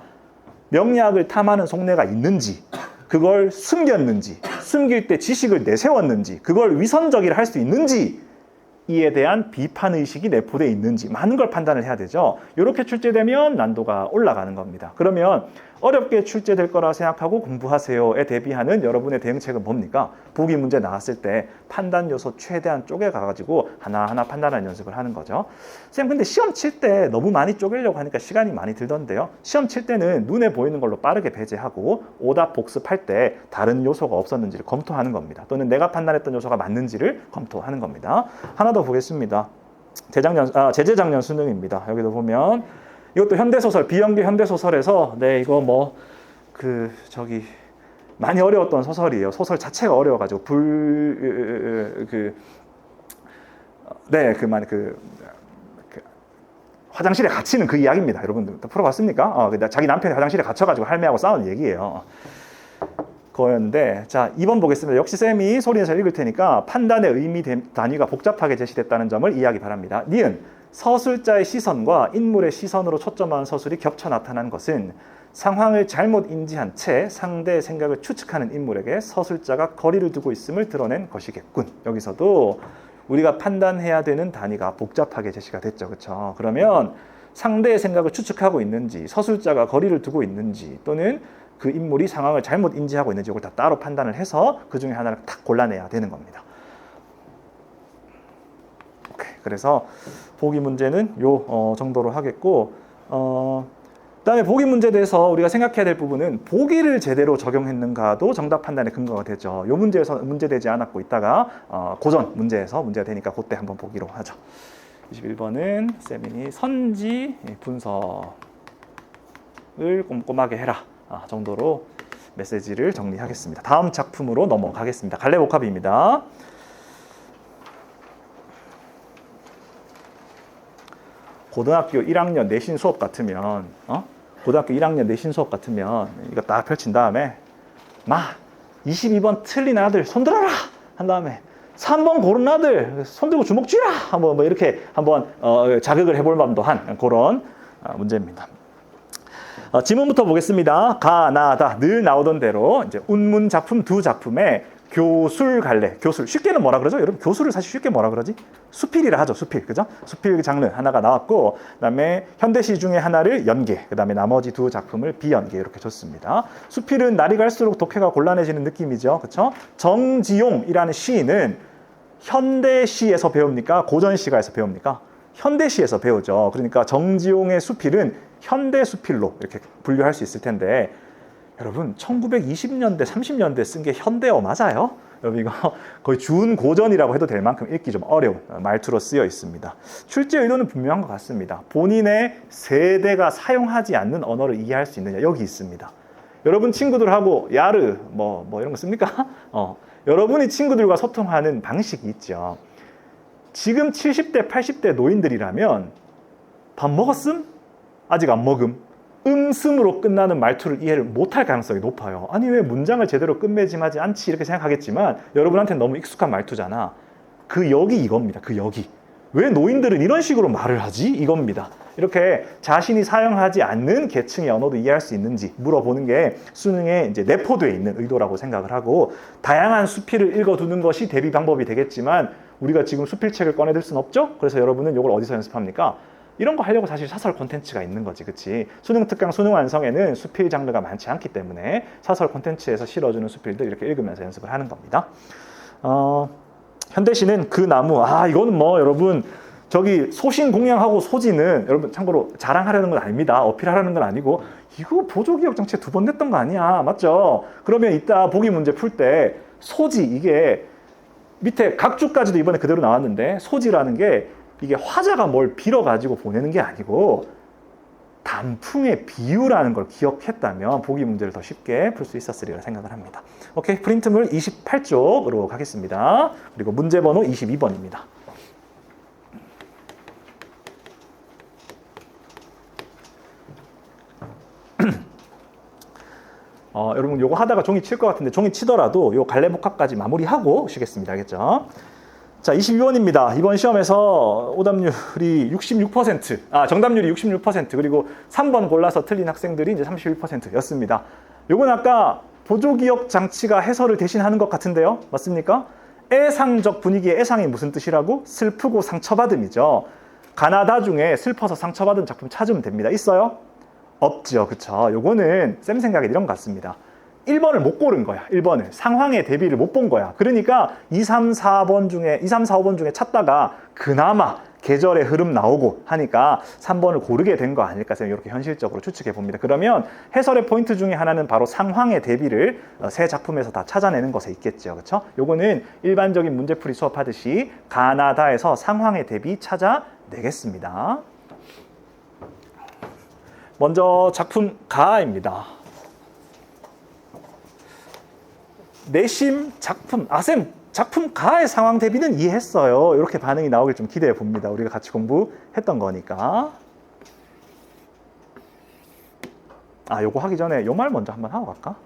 명약을 탐하는 속내가 있는지, 그걸 숨겼는지, 숨길 때 지식을 내세웠는지, 그걸 위선적이라 할 수 있는지, 이에 대한 비판의식이 내포되어 있는지 많은 걸 판단을 해야 되죠. 이렇게 출제되면 난도가 올라가는 겁니다. 그러면 어렵게 출제될 거라 생각하고 공부하세요에 대비하는 여러분의 대응책은 뭡니까? 보기 문제 나왔을 때 판단 요소 최대한 쪼개가지고 하나하나 판단하는 연습을 하는 거죠. 쌤, 근데 시험 칠 때 너무 많이 쪼개려고 하니까 시간이 많이 들던데요. 시험 칠 때는 눈에 보이는 걸로 빠르게 배제하고 오답 복습할 때 다른 요소가 없었는지를 검토하는 겁니다. 또는 내가 판단했던 요소가 맞는지를 검토하는 겁니다. 하나 더 보겠습니다. 재작년 수능입니다. 여기도 보면 이것도 현대소설, 비연계 현대소설에서 이거 많이 어려웠던 소설이에요. 소설 자체가 어려워가지고 화장실에 갇히는 그 이야기입니다. 여러분들 풀어봤습니까? 자기 남편이 화장실에 갇혀가지고 할매하고 싸우는 얘기예요. 그거였는데, 자, 2번 보겠습니다. 역시 쌤이 소리내서 읽을 테니까 판단의 의미 단위가 복잡하게 제시됐다는 점을 이해하기 바랍니다. 니은, 서술자의 시선과 인물의 시선으로 초점하는 서술이 겹쳐 나타난 것은 상황을 잘못 인지한 채 상대의 생각을 추측하는 인물에게 서술자가 거리를 두고 있음을 드러낸 것이겠군. 여기서도 우리가 판단해야 되는 단위가 복잡하게 제시가 됐죠. 그렇죠? 그러면 상대의 생각을 추측하고 있는지, 서술자가 거리를 두고 있는지, 또는 그 인물이 상황을 잘못 인지하고 있는지 이걸 다 따로 판단을 해서 그 중에 하나를 탁 골라내야 되는 겁니다. 오케이. 그래서 보기 문제는 요 정도로 하겠고, 그다음에 보기 문제에 대해서 우리가 생각해야 될 부분은 보기를 제대로 적용했는가도 정답 판단의 근거가 되죠. 요 문제에서 문제되지 않았고 있다가 고전 문제에서 문제가 되니까 그때 한번 보기로 하죠. 21번은 쌤이 선지 분석을 꼼꼼하게 해라 정도로 메시지를 정리하겠습니다. 다음 작품으로 넘어가겠습니다. 갈래복합입니다. 고등학교 1학년 내신 수업 같으면 고등학교 1학년 내신 수업 같으면 이거 딱 펼친 다음에 22번 틀린 아들 손들어라 한 다음에 3번 고른 아들 손들고 주먹 쥐라 한번 이렇게 한번 자극을 해볼 만도 한 그런 문제입니다. 지문부터 보겠습니다. 가나다 늘 나오던 대로 이제 운문 작품 두 작품에 교술 갈래, 교술 쉽게는 뭐라 그러죠? 여러분 교술을 사실 쉽게 뭐라 그러지? 수필이라 하죠. 수필, 그죠? 수필 장르 하나가 나왔고, 그다음에 현대시 중에 하나를 연계, 그다음에 나머지 두 작품을 비연계 이렇게 줬습니다. 수필은 날이 갈수록 독해가 곤란해지는 느낌이죠, 그렇죠? 정지용이라는 시인은 현대시에서 배웁니까? 고전시가에서 배웁니까? 현대시에서 배우죠. 그러니까 정지용의 수필은 현대 수필로 이렇게 분류할 수 있을 텐데. 여러분 1920년대 30년대 쓴 게 현대어 맞아요? 여러분 이거 거의 준고전이라고 해도 될 만큼 읽기 좀 어려운 말투로 쓰여 있습니다. 출제 의도는 분명한 것 같습니다. 본인의 세대가 사용하지 않는 언어를 이해할 수 있느냐 여기 있습니다. 여러분 친구들하고 야르 뭐 이런 거 씁니까? 여러분이 친구들과 소통하는 방식이 있죠. 지금 70대 80대 노인들이라면 밥 먹었음? 아직 안 먹음? 음슴으로 끝나는 말투를 이해를 못할 가능성이 높아요. 아니 왜 문장을 제대로 끝맺음하지 않지 이렇게 생각하겠지만 여러분한테는 너무 익숙한 말투잖아. 그 역이 이겁니다. 그 역이. 왜 노인들은 이런 식으로 말을 하지? 이겁니다. 이렇게 자신이 사용하지 않는 계층의 언어도 이해할 수 있는지 물어보는 게 수능에 이제 내포되어 있는 의도라고 생각을 하고, 다양한 수필을 읽어두는 것이 대비 방법이 되겠지만 우리가 지금 수필책을 꺼내들 수는 없죠? 그래서 여러분은 이걸 어디서 연습합니까? 이런 거 하려고 사실 사설 콘텐츠가 있는 거지, 그치? 수능 특강, 수능 완성에는 수필 장르가 많지 않기 때문에 사설 콘텐츠에서 실어주는 수필들 이렇게 읽으면서 연습을 하는 겁니다. 현대시는 그 나무, 이거는 뭐 여러분 저기 소신 공양하고 소지는 여러분 참고로 자랑하려는 건 아닙니다. 어필하려는 건 아니고, 이거 보조기억장치 2번 냈던 거 아니야, 맞죠? 그러면 이따 보기 문제 풀 때 소지, 이게 밑에 각주까지도 이번에 그대로 나왔는데, 소지라는 게 이게 화자가 뭘 빌어가지고 보내는 게 아니고 단풍의 비유라는 걸 기억했다면 보기 문제를 더 쉽게 풀 수 있었으리라 생각을 합니다. 오케이, 프린트물 28쪽으로 가겠습니다. 그리고 문제 번호 22번입니다. 여러분 요거 하다가 종이 칠 것 같은데 종이 치더라도 요 갈래복합까지 마무리하고 오시겠습니다. 알겠죠? 자, 22번입니다. 이번 시험에서 오답률이 66%, 정답률이 66%, 그리고 3번 골라서 틀린 학생들이 이제 31%였습니다. 요건 아까 보조기억 장치가 해설을 대신하는 것 같은데요. 맞습니까? 애상적 분위기의 애상이 무슨 뜻이라고? 슬프고 상처받음이죠. 가나다 중에 슬퍼서 상처받은 작품 찾으면 됩니다. 있어요? 없죠. 그쵸? 요거는 쌤 생각에 이런 것 같습니다. 1번을 못 고른 거야. 1번을. 상황의 대비를 못 본 거야. 그러니까 2, 3, 4번 중에 5번 중에 찾다가 그나마 계절의 흐름 나오고 하니까 3번을 고르게 된 거 아닐까 쌤 이렇게 현실적으로 추측해 봅니다. 그러면 해설의 포인트 중에 하나는 바로 상황의 대비를 세 작품에서 다 찾아내는 것에 있겠죠. 그렇죠? 요거는 일반적인 문제풀이 수업하듯이 가나다에서 상황의 대비 찾아내겠습니다. 먼저 작품 가입니다. 내심 작품, 쌤 작품 가의 상황 대비는 이해했어요. 이렇게 반응이 나오길 좀 기대해 봅니다. 우리가 같이 공부했던 거니까. 요거 하기 전에 요 말 먼저 한번 하고 갈까?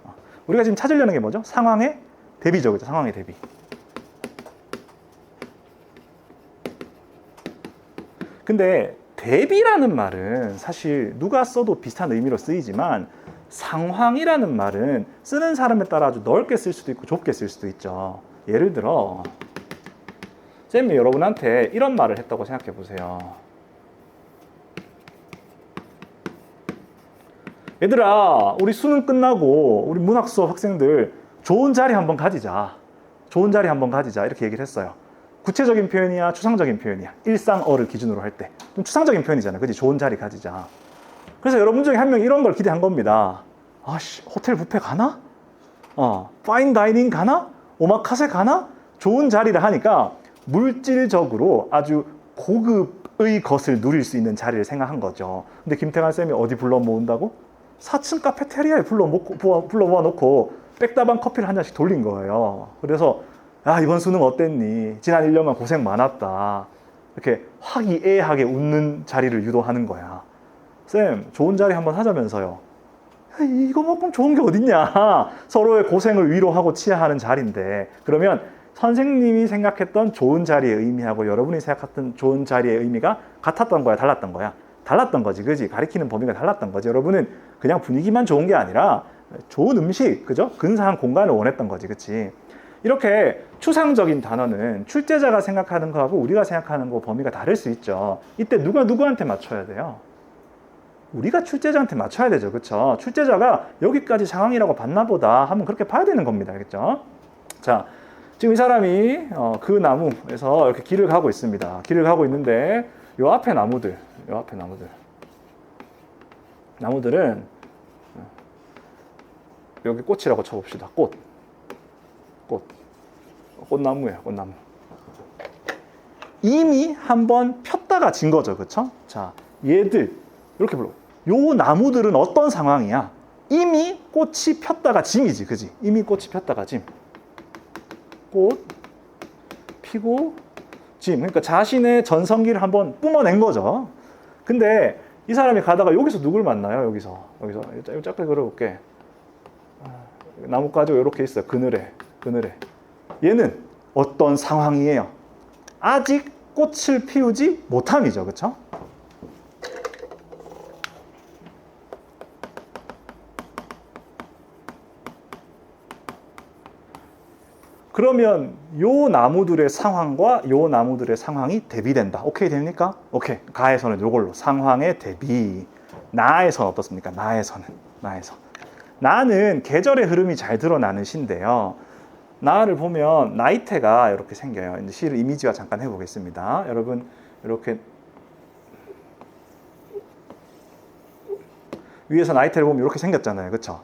우리가 지금 찾으려는 게 뭐죠? 상황의 대비죠. 그죠? 상황의 대비. 근데 대비라는 말은 사실 누가 써도 비슷한 의미로 쓰이지만 상황이라는 말은 쓰는 사람에 따라 아주 넓게 쓸 수도 있고 좁게 쓸 수도 있죠. 예를 들어 쌤이 여러분한테 이런 말을 했다고 생각해 보세요. 얘들아, 우리 수능 끝나고 우리 문학 수업 학생들 좋은 자리 한번 가지자. 좋은 자리 한번 가지자. 이렇게 얘기를 했어요. 구체적인 표현이야, 추상적인 표현이야? 일상어를 기준으로 할 때 좀 추상적인 표현이잖아, 그지? 좋은 자리 가지자. 그래서 여러분 중에 한 명이 이런 걸 기대한 겁니다. 호텔 뷔페 가나? 파인 다이닝 가나? 오마카세 가나? 좋은 자리를 하니까 물질적으로 아주 고급의 것을 누릴 수 있는 자리를 생각한 거죠. 근데 김태관 쌤이 어디 불러 모은다고? 4층 카페테리아에 불러 모아 놓고 백다방 커피를 한 잔씩 돌린 거예요. 그래서 이번 수능 어땠니? 지난 1년간 고생 많았다. 이렇게 화기애애하게 웃는 자리를 유도하는 거야. 쌤, 좋은 자리 한번 하자면서요. 이거만큼 좋은 게 어딨냐. 서로의 고생을 위로하고 치하하는 자리인데, 그러면 선생님이 생각했던 좋은 자리의 의미하고 여러분이 생각했던 좋은 자리의 의미가 같았던 거야, 달랐던 거야? 달랐던 거지, 그지? 가리키는 범위가 달랐던 거지. 여러분은 그냥 분위기만 좋은 게 아니라 좋은 음식, 그죠? 근사한 공간을 원했던 거지, 그치? 이렇게 추상적인 단어는 출제자가 생각하는 거하고 우리가 생각하는 거 범위가 다를 수 있죠. 이때 누가 누구한테 맞춰야 돼요? 우리가 출제자한테 맞춰야 되죠. 그렇죠? 출제자가 여기까지 상황이라고 봤나 보다 하면 그렇게 봐야 되는 겁니다. 알겠죠? 자, 지금 이 사람이 그 나무에서 이렇게 길을 가고 있습니다. 길을 가고 있는데 요 앞에 나무들은 여기 꽃이라고 쳐봅시다. 꽃나무예요. 꽃나무. 이미 한번 폈다가 진 거죠. 그렇죠? 자, 얘들 이렇게 불러. 요 나무들은 어떤 상황이야? 이미 꽃이 폈다가 짐이지, 그지? 이미 꽃이 폈다가 짐. 꽃 피고 짐. 그러니까 자신의 전성기를 한번 뿜어낸 거죠. 근데 이 사람이 가다가 여기서 누굴 만나요? 여기서 짧게 그려볼게. 나무 가지고 이렇게 있어요. 그늘에. 얘는 어떤 상황이에요? 아직 꽃을 피우지 못함이죠. 그렇죠? 그러면 요 나무들의 상황과 요 나무들의 상황이 대비된다. 오케이 됩니까? 오케이. 가에서는 요걸로 상황의 대비. 나에선 어떻습니까? 나에서는. 나는 계절의 흐름이 잘 드러나는 시인데요. 나를 보면 나이테가 이렇게 생겨요. 이제 시를 이미지화 잠깐 해보겠습니다. 여러분 이렇게 위에서 나이테를 보면 이렇게 생겼잖아요. 그렇죠?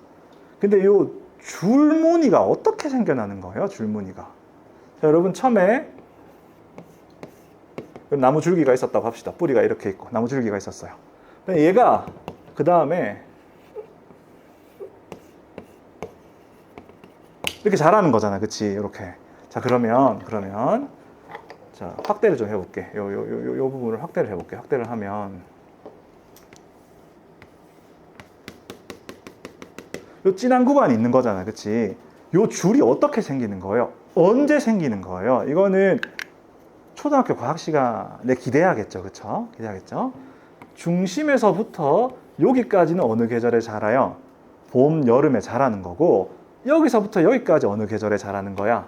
근데 요 줄무늬가 어떻게 생겨나는 거예요? 줄무늬가. 자, 여러분 처음에 나무 줄기가 있었다고 합시다. 뿌리가 이렇게 있고 나무 줄기가 있었어요. 얘가 그 다음에 이렇게 자라는 거잖아, 그치? 이렇게. 자, 그러면 자 확대를 좀 해볼게. 요 부분을 확대를 해볼게. 확대를 하면 요 진한 구간이 있는 거잖아, 그치? 요 줄이 어떻게 생기는 거예요? 언제 생기는 거예요? 이거는 초등학교 과학 시간에 기대하겠죠, 그쵸? 기대하겠죠? 중심에서부터 여기까지는 어느 계절에 자라요? 봄, 여름에 자라는 거고, 여기서부터 여기까지 어느 계절에 자라는 거야?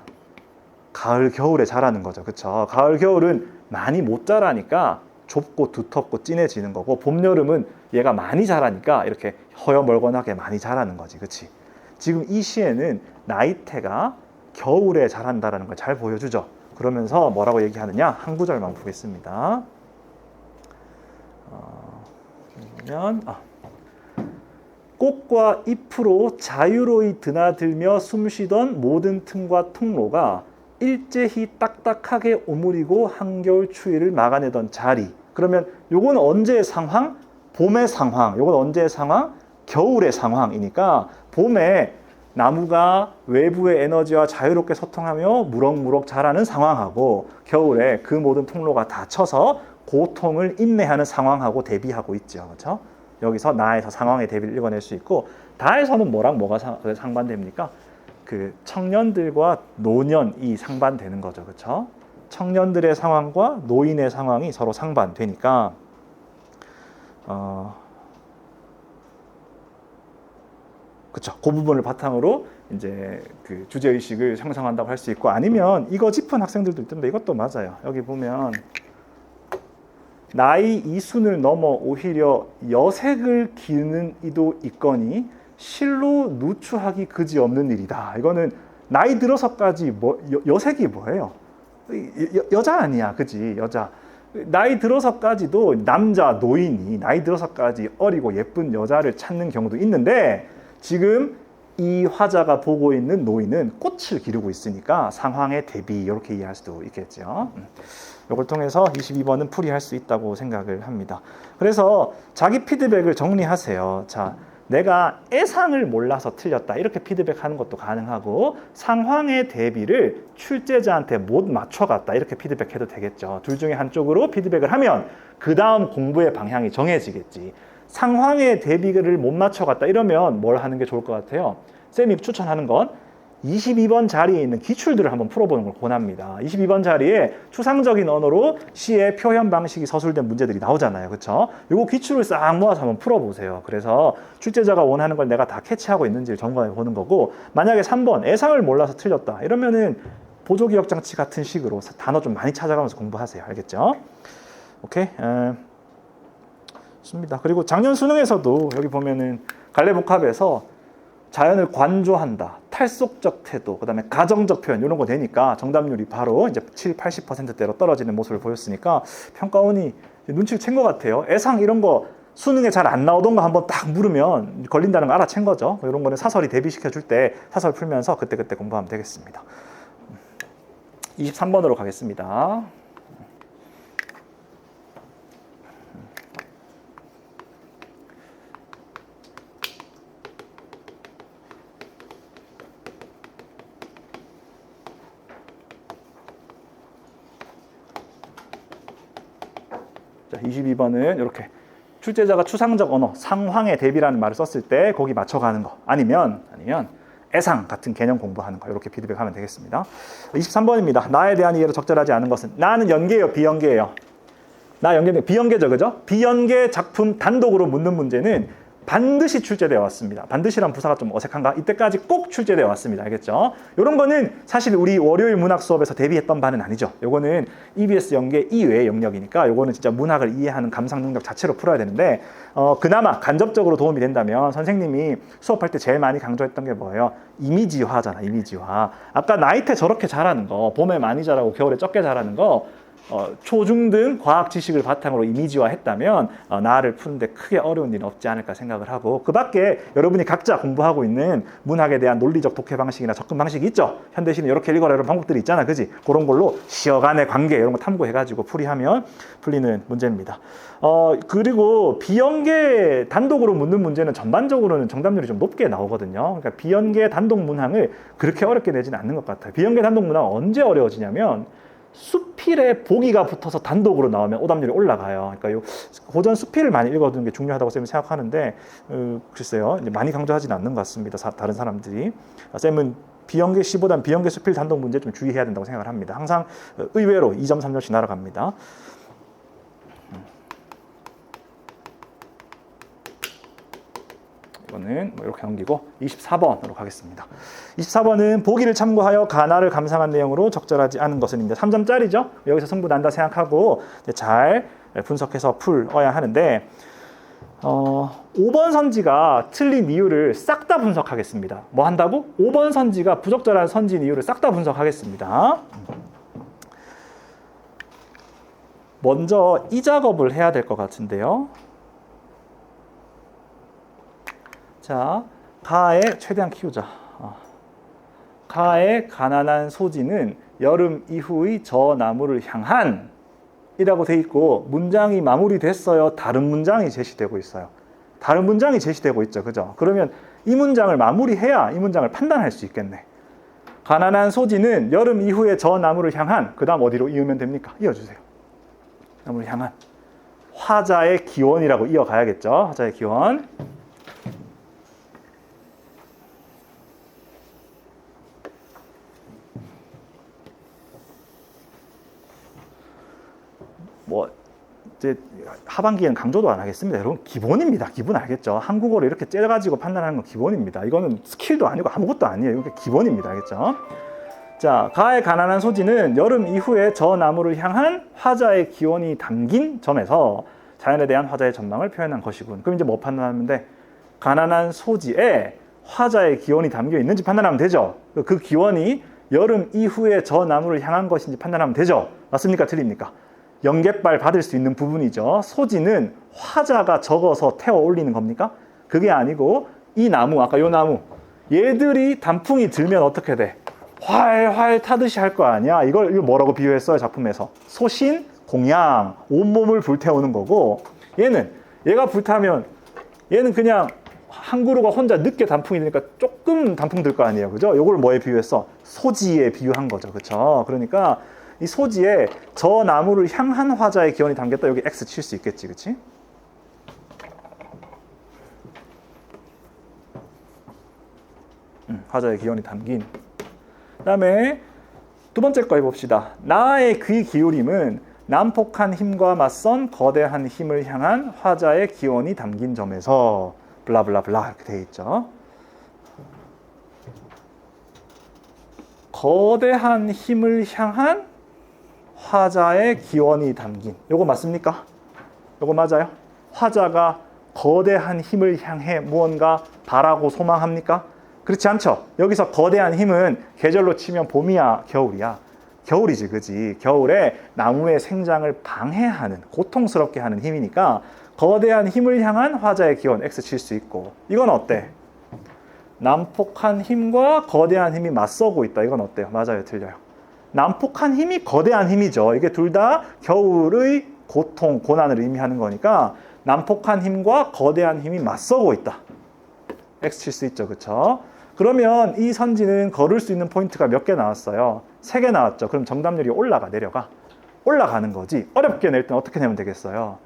가을, 겨울에 자라는 거죠. 그쵸? 가을, 겨울은 많이 못 자라니까 좁고 두텁고 진해지는 거고, 봄, 여름은 얘가 많이 자라니까 이렇게 허여멀건하게 많이 자라는 거지. 그치? 지금 이 시에는 나이테가 겨울에 자란다는 걸 잘 보여주죠. 그러면서 뭐라고 얘기하느냐? 한 구절만 보겠습니다. 꽃과 잎으로 자유로이 드나들며 숨쉬던 모든 틈과 통로가 일제히 딱딱하게 오므리고 한겨울 추위를 막아내던 자리. 그러면 요건 언제의 상황? 봄의 상황. 요건 언제의 상황? 겨울의 상황이니까 봄에 나무가 외부의 에너지와 자유롭게 소통하며 무럭무럭 자라는 상황하고 겨울에 그 모든 통로가 닫혀서 고통을 인내하는 상황하고 대비하고 있죠. 그렇죠? 여기서 나에서 상황의 대비를 읽어낼 수 있고, 다에서는 뭐랑 뭐가 상반됩니까? 그 청년들과 노년이 상반되는 거죠. 그렇죠? 청년들의 상황과 노인의 상황이 서로 상반되니까 그렇죠. 그 부분을 바탕으로 이제 그 주제 의식을 형성한다고 할 수 있고, 아니면 이거 짚은 학생들도 있던데 이것도 맞아요. 여기 보면 나이 이순을 넘어 오히려 여색을 기르는 이도 있거니 실로 누추하기 그지없는 일이다. 이거는 나이 들어서까지 여색이 뭐예요? 여자 아니야, 그지? 여자. 나이 들어서까지도 남자 노인이 나이 들어서까지 어리고 예쁜 여자를 찾는 경우도 있는데, 지금 이 화자가 보고 있는 노인은 꽃을 기르고 있으니까 상황의 대비, 이렇게 이해할 수도 있겠죠. 이걸 통해서 22번은 풀이할 수 있다고 생각을 합니다. 그래서 자기 피드백을 정리하세요. 자, 내가 애상을 몰라서 틀렸다, 이렇게 피드백하는 것도 가능하고, 상황의 대비를 출제자한테 못 맞춰갔다, 이렇게 피드백해도 되겠죠. 둘 중에 한쪽으로 피드백을 하면 그 다음 공부의 방향이 정해지겠지. 상황의 대비를 못 맞춰갔다 이러면 뭘 하는 게 좋을 것 같아요? 쌤이 추천하는 건 22번 자리에 있는 기출들을 한번 풀어보는 걸 권합니다. 22번 자리에 추상적인 언어로 시의 표현 방식이 서술된 문제들이 나오잖아요. 그렇죠? 요거 기출을 싹 모아서 한번 풀어보세요. 그래서 출제자가 원하는 걸 내가 다 캐치하고 있는지를 점검해 보는 거고, 만약에 3번 애상을 몰라서 틀렸다 이러면은 보조기억장치 같은 식으로 단어 좀 많이 찾아가면서 공부하세요. 알겠죠? 오케이. 좋습니다. 그리고 작년 수능에서도 여기 보면은 갈래복합에서 자연을 관조한다, 탈속적 태도, 그 다음에 가정적 표현, 이런 거 되니까 정답률이 바로 이제 70, 80%대로 떨어지는 모습을 보였으니까 평가원이 눈치를 챈 것 같아요. 애상 이런 거 수능에 잘 안 나오던 거 한번 딱 물으면 걸린다는 거 알아챈 거죠. 이런 거는 사설이 대비시켜 줄 때 사설 풀면서 그때그때 공부하면 되겠습니다. 23번으로 가겠습니다. 자, 22번은 이렇게 출제자가 추상적 언어, 상황의 대비라는 말을 썼을 때 거기 맞춰가는 거. 아니면 애상 같은 개념 공부하는 거 이렇게 피드백하면 되겠습니다. 23번입니다. 나에 대한 이해로 적절하지 않은 것은 나는 연계예요, 비연계예요? 나 연계, 비연계죠, 그죠? 비연계 작품 단독으로 묻는 문제는 반드시 출제되어 왔습니다. 반드시란 부사가 좀 어색한가? 이때까지 꼭 출제되어 왔습니다. 알겠죠? 이런 거는 사실 우리 월요일 문학 수업에서 대비했던 바는 아니죠. 요거는 EBS 연계 이외의 영역이니까 요거는 진짜 문학을 이해하는 감상 능력 자체로 풀어야 되는데 그나마 간접적으로 도움이 된다면 선생님이 수업할 때 제일 많이 강조했던 게 뭐예요? 이미지화잖아, 이미지화. 아까 나이 때 저렇게 잘하는 거, 봄에 많이 잘하고 겨울에 적게 잘하는 거 초중등 과학 지식을 바탕으로 이미지화 했다면 나를 푸는데 크게 어려운 일은 없지 않을까 생각을 하고 그 밖에 여러분이 각자 공부하고 있는 문학에 대한 논리적 독해 방식이나 접근 방식이 있죠. 현대시는 이렇게 읽어라 이런 방법들이 있잖아, 그지? 그런 걸로 시어간의 관계 이런 거 탐구해가지고 풀이하면 풀리는 문제입니다. 그리고 비연계 단독으로 묻는 문제는 전반적으로는 정답률이 좀 높게 나오거든요. 그러니까 비연계 단독 문항을 그렇게 어렵게 내지는 않는 것 같아요. 비연계 단독 문항 언제 어려워지냐면 수필에 보기가 붙어서 단독으로 나오면 오답률이 올라가요. 그러니까 요 고전 수필을 많이 읽어두는 게 중요하다고 쌤이 생각하는데 글쎄요, 이제 많이 강조하지는 않는 것 같습니다. 다른 사람들이. 쌤은 비연계 시보단 비연계 수필 단독 문제 좀 주의해야 된다고 생각을 합니다. 항상 의외로 2점, 3점씩 날아갑니다. 이거는 뭐 이렇게 넘기고 24번으로 가겠습니다. 24번은 보기를 참고하여 가나를 감상한 내용으로 적절하지 않은 것은입니다. 3점짜리죠. 여기서 승부 난다 생각하고 잘 분석해서 풀어야 하는데 5번 선지가 틀린 이유를 싹 다 분석하겠습니다. 뭐 한다고? 5번 선지가 부적절한 선지인 이유를 싹 다 분석하겠습니다. 먼저 이 작업을 해야 될 것 같은데요. 자, 가에 최대한 키우자. 가의 가난한 소지는 여름 이후의 저 나무를 향한 이라고 돼 있고 문장이 마무리됐어요? 다른 문장이 제시되고 있어요. 다른 문장이 제시되고 있죠. 그죠? 그러면 이 문장을 마무리해야 이 문장을 판단할 수 있겠네. 가난한 소지는 여름 이후에 저 나무를 향한 그 다음 어디로 이으면 됩니까? 이어주세요. 나무를 향한 화자의 기원이라고 이어가야겠죠. 화자의 기원. 뭐 이제 하반기에는 강조도 안 하겠습니다. 여러분 기본입니다. 기본 알겠죠? 한국어를 이렇게 째가지고 판단하는 건 기본입니다. 이거는 스킬도 아니고 아무것도 아니에요. 이게 기본입니다. 알겠죠? 자, 가의 가난한 소지는 여름 이후에 저 나무를 향한 화자의 기원이 담긴 점에서 자연에 대한 화자의 전망을 표현한 것이군. 그럼 이제 뭐 판단하는데 가난한 소지에 화자의 기원이 담겨 있는지 판단하면 되죠. 그 기원이 여름 이후에 저 나무를 향한 것인지 판단하면 되죠. 맞습니까? 틀립니까? 연계발 받을 수 있는 부분이죠. 소지는 화자가 적어서 태워 올리는 겁니까? 그게 아니고 이 나무, 아까 요 나무 얘들이 단풍이 들면 어떻게 돼? 활활 타듯이 할 거 아니야. 이걸 뭐라고 비유했어요? 작품에서 소신, 공양, 온몸을 불태우는 거고 얘가 불타면 얘는 그냥 한 그루가 혼자 늦게 단풍이 되니까 조금 단풍 들 거 아니에요. 그죠? 요걸 뭐에 비유했어? 소지에 비유한 거죠. 그렇죠? 그러니까 이 소지에 저 나무를 향한 화자의 기원이 담겼다. 여기 X 칠 수 있겠지. 그치? 화자의 기원이 담긴. 그 다음에 두 번째 거 해봅시다. 나의 귀 기울임은 난폭한 힘과 맞선 거대한 힘을 향한 화자의 기원이 담긴 점에서 블라블라블라 이렇게 되어 있죠. 거대한 힘을 향한 화자의 기원이 담긴. 요거 맞습니까? 요거 맞아요? 화자가 거대한 힘을 향해 무언가 바라고 소망합니까? 그렇지 않죠? 여기서 거대한 힘은 계절로 치면 봄이야, 겨울이야? 겨울이지, 그지? 겨울에 나무의 생장을 방해하는, 고통스럽게 하는 힘이니까 거대한 힘을 향한 화자의 기원 X 칠 수 있고. 이건 어때? 난폭한 힘과 거대한 힘이 맞서고 있다. 이건 어때요? 맞아요, 틀려요? 난폭한 힘이 거대한 힘이죠. 이게 둘 다 겨울의 고통, 고난을 의미하는 거니까 난폭한 힘과 거대한 힘이 맞서고 있다. X 칠 수 있죠. 그렇죠? 그러면 이 선지는 걸을 수 있는 포인트가 몇 개 나왔어요? 3개 나왔죠. 그럼 정답률이 올라가, 내려가? 올라가는 거지. 어렵게 낼 때는 어떻게 내면 되겠어요?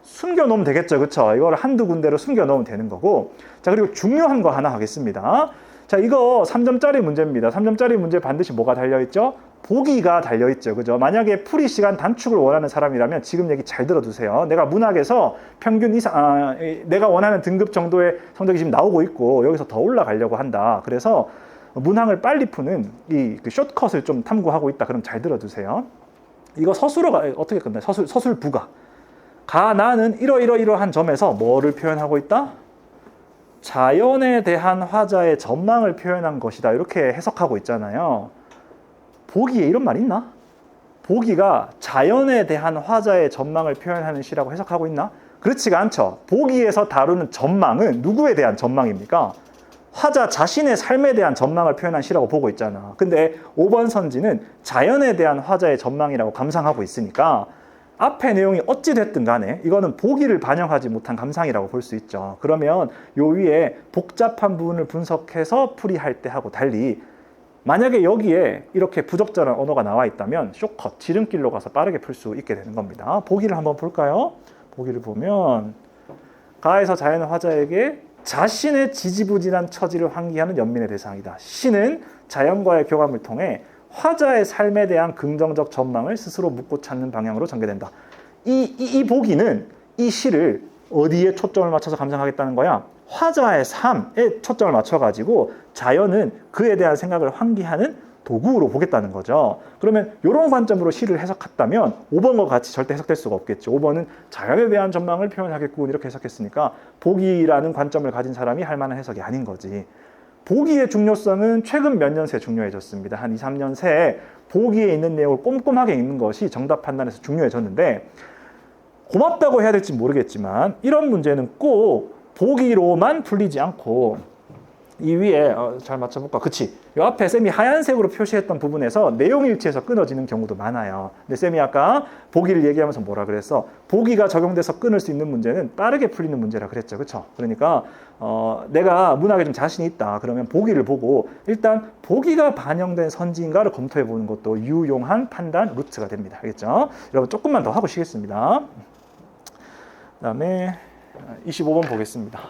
숨겨놓으면 되겠죠. 그렇죠? 이걸 한두 군데로 숨겨놓으면 되는 거고. 자, 그리고 중요한 거 하나 하겠습니다. 자, 이거 3점짜리 문제입니다. 3점짜리 문제 반드시 뭐가 달려있죠? 보기가 달려있죠. 그죠? 만약에 풀이 시간 단축을 원하는 사람이라면 지금 얘기 잘 들어두세요. 내가 문학에서 평균 이상, 내가 원하는 등급 정도의 성적이 지금 나오고 있고 여기서 더 올라가려고 한다. 그래서 문항을 빨리 푸는 이 숏컷을 좀 탐구하고 있다. 그럼 잘 들어두세요. 이거 서술어가 어떻게 끝나요? 서술부가. 나는 이러이러이러한 점에서 뭐를 표현하고 있다? 자연에 대한 화자의 전망을 표현한 것이다. 이렇게 해석하고 있잖아요. 보기에 이런 말 있나? 보기가 자연에 대한 화자의 전망을 표현하는 시라고 해석하고 있나? 그렇지가 않죠. 보기에서 다루는 전망은 누구에 대한 전망입니까? 화자 자신의 삶에 대한 전망을 표현한 시라고 보고 있잖아. 근데 5번 선지는 자연에 대한 화자의 전망이라고 감상하고 있으니까 앞의 내용이 어찌 됐든 간에 이거는 보기를 반영하지 못한 감상이라고 볼 수 있죠. 그러면 요 위에 복잡한 부분을 분석해서 풀이할 때 하고 달리 만약에 여기에 이렇게 부적절한 언어가 나와 있다면 숏컷, 지름길로 가서 빠르게 풀 수 있게 되는 겁니다. 보기를 한번 볼까요? 보기를 보면 가에서 자연은 화자에게 자신의 지지부진한 처지를 환기하는 연민의 대상이다. 시는 자연과의 교감을 통해 화자의 삶에 대한 긍정적 전망을 스스로 묻고 찾는 방향으로 전개된다. 이 보기는 이 시를 어디에 초점을 맞춰서 감상하겠다는 거야? 화자의 삶에 초점을 맞춰가지고 자연은 그에 대한 생각을 환기하는 도구로 보겠다는 거죠. 그러면 이런 관점으로 시를 해석했다면 5번과 같이 절대 해석될 수가 없겠죠. 5번은 자연에 대한 전망을 표현하겠군 이렇게 해석했으니까 보기라는 관점을 가진 사람이 할 만한 해석이 아닌 거지. 보기의 중요성은 최근 몇 년 새 중요해졌습니다. 한 2, 3년 새에 보기에 있는 내용을 꼼꼼하게 읽는 것이 정답 판단에서 중요해졌는데 고맙다고 해야 될지 모르겠지만 이런 문제는 꼭 보기로만 풀리지 않고 이 위에 잘 맞춰볼까? 그치? 이 앞에 쌤이 하얀색으로 표시했던 부분에서 내용 일치해서 끊어지는 경우도 많아요. 근데 쌤이 아까 보기를 얘기하면서 뭐라 그랬어? 보기가 적용돼서 끊을 수 있는 문제는 빠르게 풀리는 문제라 그랬죠. 그쵸? 그러니까 내가 문학에 좀 자신이 있다. 그러면 보기를 보고 일단 보기가 반영된 선지인가를 검토해 보는 것도 유용한 판단 루트가 됩니다. 알겠죠? 여러분 조금만 더 하고 쉬겠습니다. 그 다음에 25번 보겠습니다.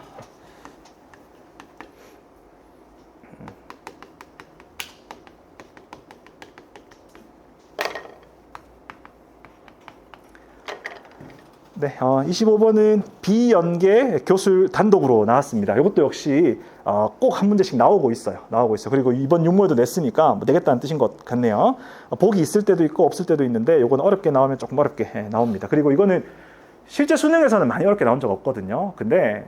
네, 25번은 비연계 교술 단독으로 나왔습니다. 이것도 역시 꼭 한 문제씩 나오고 있어요. 그리고 이번 6모에도 냈으니까 뭐 내겠다는 뜻인 것 같네요. 복이 있을 때도 있고 없을 때도 있는데 이건 어렵게 나오면 조금 어렵게 나옵니다. 그리고 이거는 실제 수능에서는 많이 어렵게 나온 적 없거든요. 근데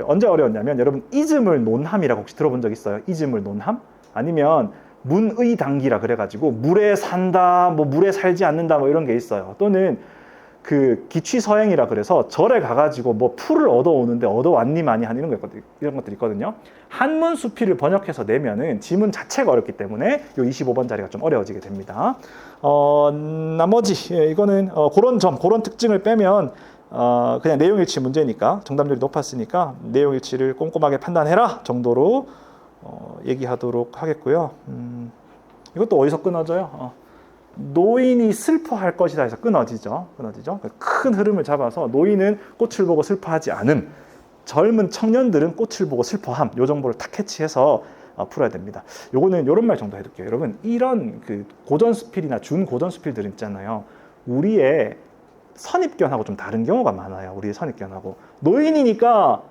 언제 어려웠냐면 여러분 이즘을 논함이라고 혹시 들어본 적 있어요? 이즘을 논함? 아니면 문의 당기라 그래가지고 물에 산다, 뭐 물에 살지 않는다 뭐 이런 게 있어요. 또는 기취서행이라 그래서 절에 가가지고 뭐 풀을 얻어오는데 얻어왔니마니 한 이런 것들이 있거든요. 한문 수필을 번역해서 내면은 지문 자체가 어렵기 때문에 요 25번 자리가 좀 어려워지게 됩니다. 나머지 이거는 그런 특징을 빼면 그냥 내용일치 문제니까 정답률이 높았으니까 내용일치를 꼼꼼하게 판단해라 정도로 얘기하도록 하겠고요. 이것도 어디서 끊어져요? 노인이 슬퍼할 것이다 해서 끊어지죠. 큰 흐름을 잡아서 노인은 꽃을 보고 슬퍼하지 않음, 젊은 청년들은 꽃을 보고 슬퍼함, 요 정보를 딱 캐치해서 풀어야 됩니다. 요거는 요런 말 정도 해둘게요. 여러분 이런 고전 수필이나 준고전 수필들 있잖아요. 우리의 선입견하고 좀 다른 경우가 많아요. 우리의 선입견하고 노인이니까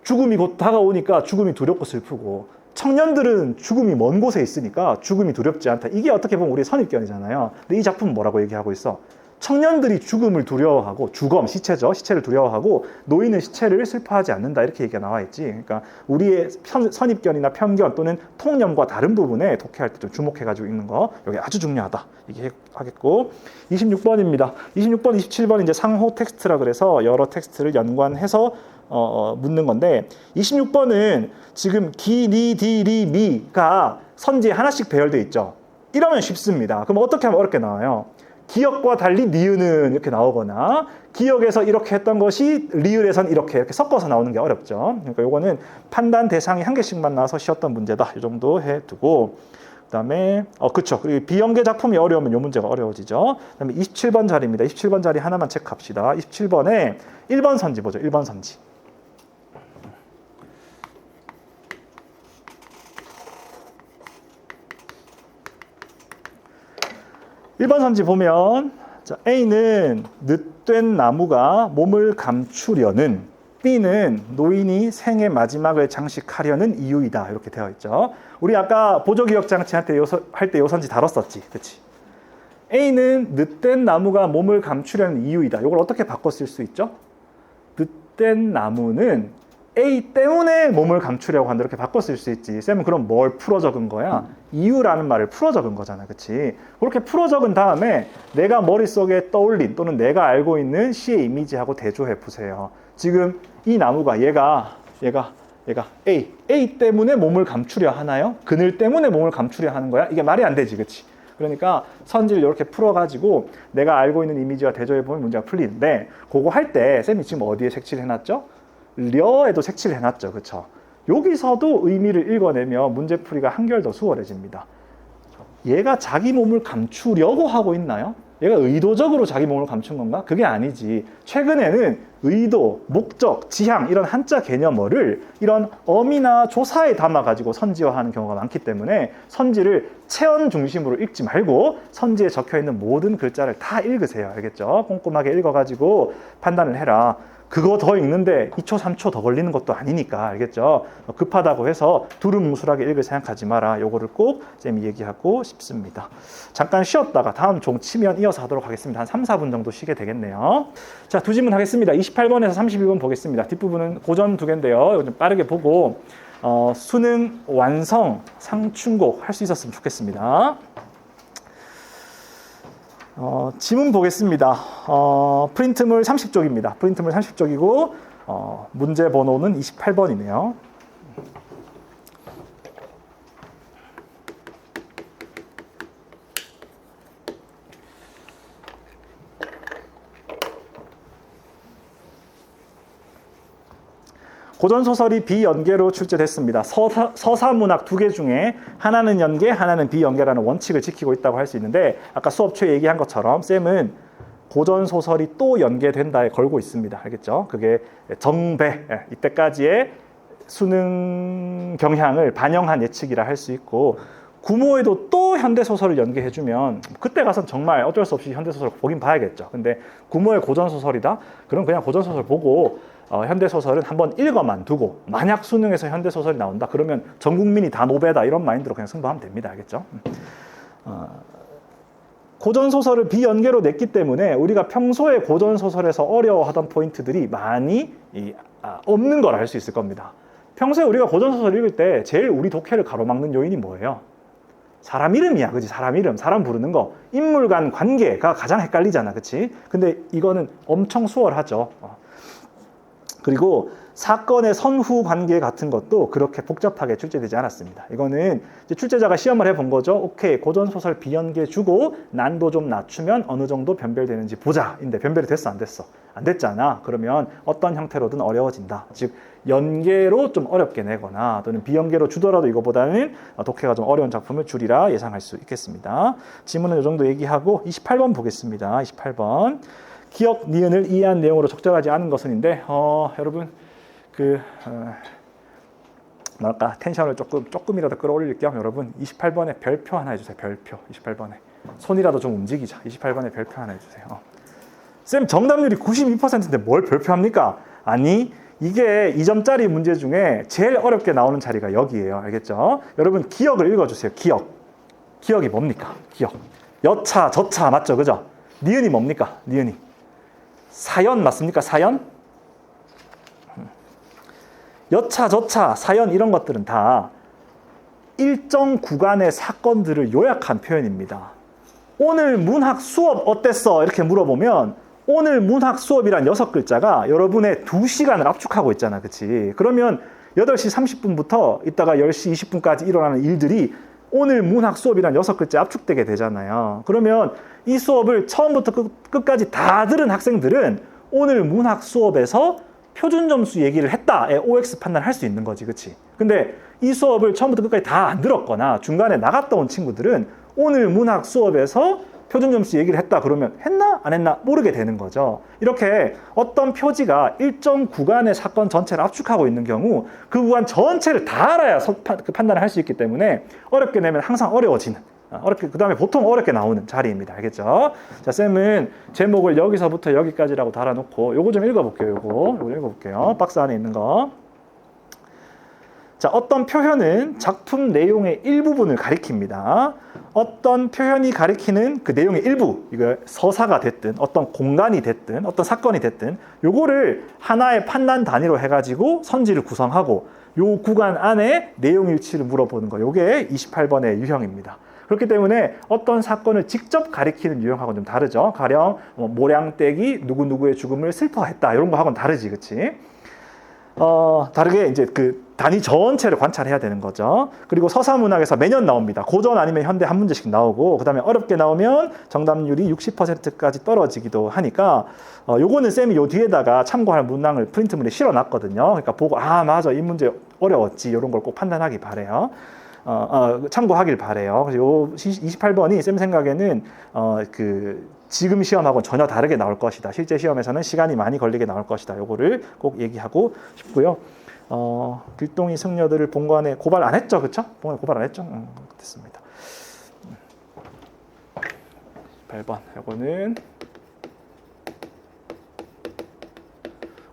죽음이 곧 다가오니까 죽음이 두렵고 슬프고 청년들은 죽음이 먼 곳에 있으니까 죽음이 두렵지 않다. 이게 어떻게 보면 우리의 선입견이잖아요. 근데 이 작품은 뭐라고 얘기하고 있어? 청년들이 죽음을 두려워하고 시체죠. 시체를 두려워하고 노인은 시체를 슬퍼하지 않는다. 이렇게 얘기가 나와 있지. 그러니까 우리의 선입견이나 편견 또는 통념과 다른 부분에 독해할 때 좀 주목해가지고 읽는 거 여기 아주 중요하다. 이게 하겠고 26번입니다. 26번, 27번 이제 상호 텍스트라 그래서 여러 텍스트를 연관해서 묻는 건데 26번은 지금 기, 니, 디, 리, 미가 선지에 하나씩 배열되어 있죠. 이러면 쉽습니다. 그럼 어떻게 하면 어렵게 나와요? 기역과 달리 니은은 이렇게 나오거나 기역에서 이렇게 했던 것이 리을에선 이렇게 섞어서 나오는 게 어렵죠. 그러니까 요거는 판단 대상이 한 개씩만 나와서 쉬웠던 문제다. 이 정도 해두고 그다음에 그쵸. 그리고 비연계 작품이 어려우면 요 문제가 어려워지죠. 그다음에 27번 자리입니다. 27번 자리 하나만 체크합시다. 27번에 1번 선지 보죠. 1번 선지. 1번 선지 보면 자, A는 늦된 나무가 몸을 감추려는, B는 노인이 생의 마지막을 장식하려는 이유이다. 이렇게 되어 있죠. 우리 아까 보조기억장치 할 때 요 선지 다뤘었지. 그치? A는 늦된 나무가 몸을 감추려는 이유이다. 이걸 어떻게 바꿔 쓸 수 있죠? 늦된 나무는 A 때문에 몸을 감추려고 한다. 이렇게 바꿔 쓸 수 있지. 쌤은 그럼 뭘 풀어 적은 거야? 이유라는 말을 풀어 적은 거잖아. 그치? 그렇게 풀어 적은 다음에 내가 머릿속에 떠올린 또는 내가 알고 있는 시의 이미지하고 대조해 보세요. 지금 이 나무가 얘가 A 때문에 몸을 감추려 하나요? 그늘 때문에 몸을 감추려 하는 거야? 이게 말이 안 되지. 그치? 그러니까 선지를 이렇게 풀어가지고 내가 알고 있는 이미지와 대조해 보면 문제가 풀리는데, 그거 할 때 쌤이 지금 어디에 색칠을 해놨죠? 려에도 색칠을 해놨죠. 그쵸? 여기서도 의미를 읽어내면 문제풀이가 한결 더 수월해집니다. 얘가 자기 몸을 감추려고 하고 있나요? 얘가 의도적으로 자기 몸을 감춘 건가? 그게 아니지. 최근에는 의도, 목적, 지향 이런 한자 개념어를 이런 어미나 조사에 담아가지고 선지화하는 경우가 많기 때문에 선지를 체언 중심으로 읽지 말고 선지에 적혀있는 모든 글자를 다 읽으세요. 알겠죠? 꼼꼼하게 읽어가지고 판단을 해라. 그거 더 읽는데 2초, 3초 더 걸리는 것도 아니니까. 알겠죠? 급하다고 해서 두루뭉술하게 읽을 생각하지 마라. 요거를 꼭 쌤이 얘기하고 싶습니다. 잠깐 쉬었다가 다음 종 치면 이어서 하도록 하겠습니다. 한 3, 4분 정도 쉬게 되겠네요. 자, 두 질문 하겠습니다. 28번에서 31번 보겠습니다. 뒷부분은 고전 두 개인데요. 이거 좀 빠르게 보고 수능 완성 상충곡 할 수 있었으면 좋겠습니다. 지문 보겠습니다. 프린트물 30쪽입니다. 프린트물 30쪽이고 문제 번호는 28번이네요. 고전소설이 비연계로 출제됐습니다. 서사문학 두 개 중에 하나는 연계, 하나는 비연계라는 원칙을 지키고 있다고 할 수 있는데, 아까 수업 초에 얘기한 것처럼 쌤은 고전소설이 또 연계된다에 걸고 있습니다. 알겠죠? 그게 정배, 이때까지의 수능 경향을 반영한 예측이라 할 수 있고, 구모에도 또 현대소설을 연계해주면 그때 가선 정말 어쩔 수 없이 현대소설 보긴 봐야겠죠. 근데 구모의 고전소설이다? 그럼 그냥 고전소설 보고 현대소설은 한번 읽어만 두고, 만약 수능에서 현대소설이 나온다 그러면 전 국민이 다 노배다 이런 마인드로 그냥 승부하면 됩니다. 알겠죠? 고전소설을 비연계로 냈기 때문에 우리가 평소에 고전소설에서 어려워하던 포인트들이 많이 없는 걸 알 수 있을 겁니다. 평소에 우리가 고전소설 읽을 때 제일 우리 독해를 가로막는 요인이 뭐예요? 사람 이름이야. 그치? 사람 이름, 사람 부르는 거, 인물 간 관계가 가장 헷갈리잖아. 그치? 근데 이거는 엄청 수월하죠. 그리고 사건의 선후 관계 같은 것도 그렇게 복잡하게 출제되지 않았습니다. 이거는 이제 출제자가 시험을 해본 거죠. 오케이, 고전소설 비연계 주고 난도 좀 낮추면 어느 정도 변별되는지 보자. 인데 변별이 됐어, 안 됐어? 안 됐잖아. 그러면 어떤 형태로든 어려워진다. 즉 연계로 좀 어렵게 내거나 또는 비연계로 주더라도 이거보다는 독해가 좀 어려운 작품을 줄이라 예상할 수 있겠습니다. 지문은 이 정도 얘기하고 28번 보겠습니다. 28번. 기억, 니은을 이해한 내용으로 적절하지 않은 것은인데 여러분 뭐랄까 텐션을 조금이라도 끌어올릴 겸 여러분 28번에 별표 하나 해주세요. 별표 28번에 손이라도 좀 움직이자. 28번에 별표 하나 해주세요. 쌤 정답률이 92%인데 뭘 별표합니까? 아니 이게 2점짜리 문제 중에 제일 어렵게 나오는 자리가 여기예요. 알겠죠? 여러분 기억을 읽어주세요. 기억이 뭡니까? 기억. 여차, 저차 맞죠? 그죠? 니은이 뭡니까? 니은이. 사연 맞습니까? 사연? 여차, 저차, 사연 이런 것들은 다 일정 구간의 사건들을 요약한 표현입니다. 오늘 문학 수업 어땠어? 이렇게 물어보면 오늘 문학 수업이란 6글자가 여러분의 2시간을 압축하고 있잖아. 그치? 그러면 8시 30분부터 이따가 10시 20분까지 일어나는 일들이 오늘 문학 수업이란 6글자에 압축되게 되잖아요. 그러면 이 수업을 처음부터 끝까지 다 들은 학생들은 오늘 문학 수업에서 표준 점수 얘기를 했다에 OX 판단할 수 있는 거지. 그치? 근데 이 수업을 처음부터 끝까지 다 안 들었거나 중간에 나갔다 온 친구들은 오늘 문학 수업에서 표준 점수 얘기를 했다 그러면 했나 안 했나 모르게 되는 거죠. 이렇게 어떤 표지가 일정 구간의 사건 전체를 압축하고 있는 경우 그 구간 전체를 다 알아야 판단을 할 수 있기 때문에 어렵게 내면 항상 어려워지는 어렵게, 그 다음에 보통 어렵게 나오는 자리입니다. 알겠죠? 자, 쌤은 제목을 여기서부터 여기까지라고 달아놓고 요거 좀 읽어볼게요. 요거 읽어볼게요. 박스 안에 있는 거. 자, 어떤 표현은 작품 내용의 일부분을 가리킵니다. 어떤 표현이 가리키는 그 내용의 일부, 이거 서사가 됐든 어떤 공간이 됐든 어떤 사건이 됐든 요거를 하나의 판단 단위로 해가지고 선지를 구성하고 요 구간 안에 내용 일치를 물어보는 거, 요게 28번의 유형입니다. 그렇기 때문에 어떤 사건을 직접 가리키는 유형하고는 좀 다르죠. 가령 모량떼기 누구누구의 죽음을 슬퍼했다 이런 거하고는 다르지, 그치? 다르게 이제 그 단위 전체를 관찰해야 되는 거죠. 그리고 서사문학에서 매년 나옵니다. 고전 아니면 현대 한 문제씩 나오고, 그 다음에 어렵게 나오면 정답률이 60%까지 떨어지기도 하니까, 요거는 쌤이 요 뒤에다가 참고할 문항을 프린트물에 실어놨거든요. 그러니까 보고, 아, 맞아, 이 문제 어려웠지. 이런 걸 꼭 판단하기 바래요. 참고하길 바래요. 그래서 요 28번이 쌤 생각에는, 지금 시험하고는 전혀 다르게 나올 것이다. 실제 시험에서는 시간이 많이 걸리게 나올 것이다. 요거를 꼭 얘기하고 싶고요. 길동이 승려들을 본관에 고발 안 했죠, 그쵸? 본관에 고발 안 했죠? 됐습니다. 8번. 요거는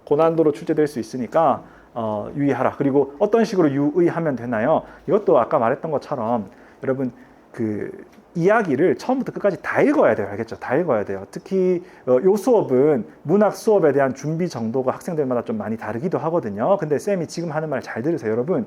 고난도로 출제될 수 있으니까 유의하라. 그리고 어떤 식으로 유의하면 되나요? 이것도 아까 말했던 것처럼 여러분 이야기를 처음부터 끝까지 다 읽어야 돼요. 알겠죠? 다 읽어야 돼요. 특히 요 수업은 문학 수업에 대한 준비 정도가 학생들마다 좀 많이 다르기도 하거든요. 근데 쌤이 지금 하는 말 잘 들으세요. 여러분,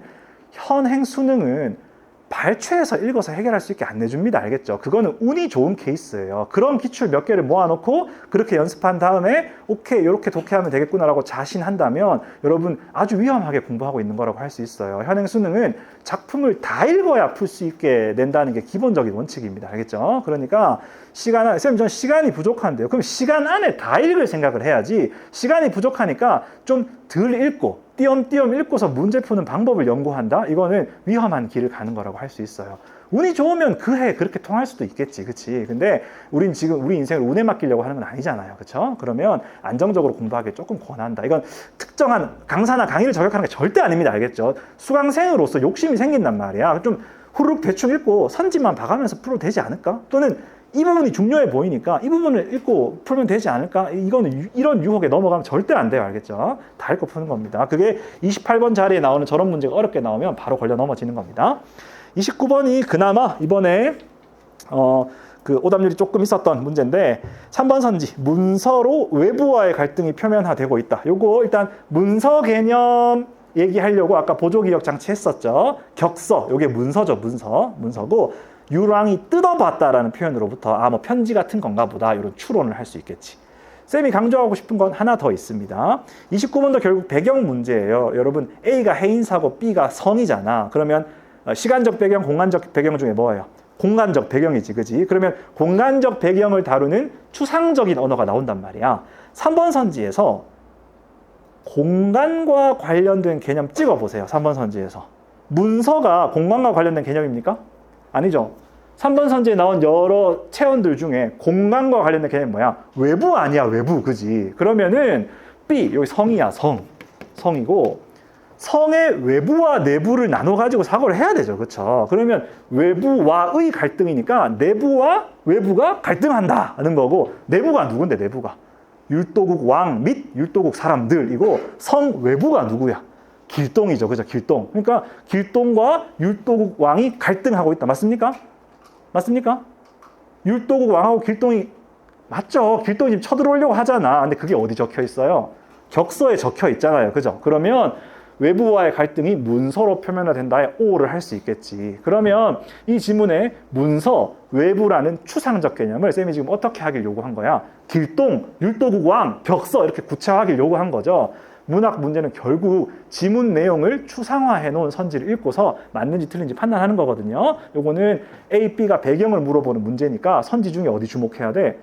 현행 수능은 발췌해서 읽어서 해결할 수 있게 안 내줍니다. 알겠죠? 그거는 운이 좋은 케이스예요. 그런 기출 몇 개를 모아놓고 그렇게 연습한 다음에 오케이, 이렇게 독해하면 되겠구나라고 자신한다면 여러분 아주 위험하게 공부하고 있는 거라고 할 수 있어요. 현행 수능은 작품을 다 읽어야 풀 수 있게 낸다는 게 기본적인 원칙입니다. 알겠죠? 그러니까 쌤, 전 시간이 부족한데요. 그럼 시간 안에 다 읽을 생각을 해야지, 시간이 부족하니까 좀 덜 읽고 띄엄띄엄 읽고서 문제 푸는 방법을 연구한다? 이거는 위험한 길을 가는 거라고 할 수 있어요. 운이 좋으면 그 해 그렇게 통할 수도 있겠지, 그치? 근데 우린 지금 우리 인생을 운에 맡기려고 하는 건 아니잖아요, 그쵸? 그러면 안정적으로 공부하기 조금 권한다. 이건 특정한 강사나 강의를 저격하는 게 절대 아닙니다, 알겠죠? 수강생으로서 욕심이 생긴단 말이야. 좀 후루룩 대충 읽고 선지만 봐가면서 풀어도 되지 않을까? 또는 이 부분이 중요해 보이니까 이 부분을 읽고 풀면 되지 않을까? 이거는 이런 유혹에 넘어가면 절대 안 돼요, 알겠죠? 다 읽고 푸는 겁니다. 그게 28번 자리에 나오는 저런 문제가 어렵게 나오면 바로 걸려 넘어지는 겁니다. 29번이 그나마 이번에 그 오답률이 조금 있었던 문제인데, 3번 선지, 문서로 외부와의 갈등이 표면화되고 있다. 요거 일단 문서 개념 얘기하려고 아까 보조기억 장치 했었죠. 격서, 요게 문서죠, 문서고, 유랑이 뜯어봤다라는 표현으로부터 뭐 편지 같은 건가 보다, 이런 추론을 할 수 있겠지. 쌤이 강조하고 싶은 건 하나 더 있습니다. 29번도 결국 배경 문제예요. 여러분, A가 해인사고 B가 성이잖아. 그러면 시간적 배경, 공간적 배경 중에 뭐예요? 공간적 배경이지, 그지? 그러면 공간적 배경을 다루는 추상적인 언어가 나온단 말이야. 3번 선지에서 공간과 관련된 개념 찍어보세요. 3번 선지에서. 문서가 공간과 관련된 개념입니까? 아니죠. 3번 선지에 나온 여러 체온들 중에 공간과 관련된 개념이 뭐야? 외부 아니야, 외부, 그지? 그러면은 B, 여기 성이야, 성이고, 성의 외부와 내부를 나눠가지고 사고를 해야 되죠. 그렇죠? 그러면 외부와의 갈등이니까 내부와 외부가 갈등한다는 거고, 내부가 누군데, 내부가? 율도국 왕 및 율도국 사람들이고, 성 외부가 누구야? 길동이죠. 그죠? 길동. 그러니까 길동과 율도국 왕이 갈등하고 있다. 맞습니까? 맞습니까? 율도국 왕하고 길동이, 맞죠? 길동이 지금 쳐들어오려고 하잖아. 근데 그게 어디 적혀 있어요? 격서에 적혀 있잖아요. 그죠? 그러면 외부와의 갈등이 문서로 표면화된다에 O를 할 수 있겠지. 그러면 이 지문에 문서, 외부라는 추상적 개념을 쌤이 지금 어떻게 하길 요구한 거야? 길동, 율도국 왕, 격서 이렇게 구체화하길 요구한 거죠. 문학 문제는 결국 지문 내용을 추상화해 놓은 선지를 읽고서 맞는지 틀린지 판단하는 거거든요. 요거는 A, B가 배경을 물어보는 문제니까 선지 중에 어디 주목해야 돼?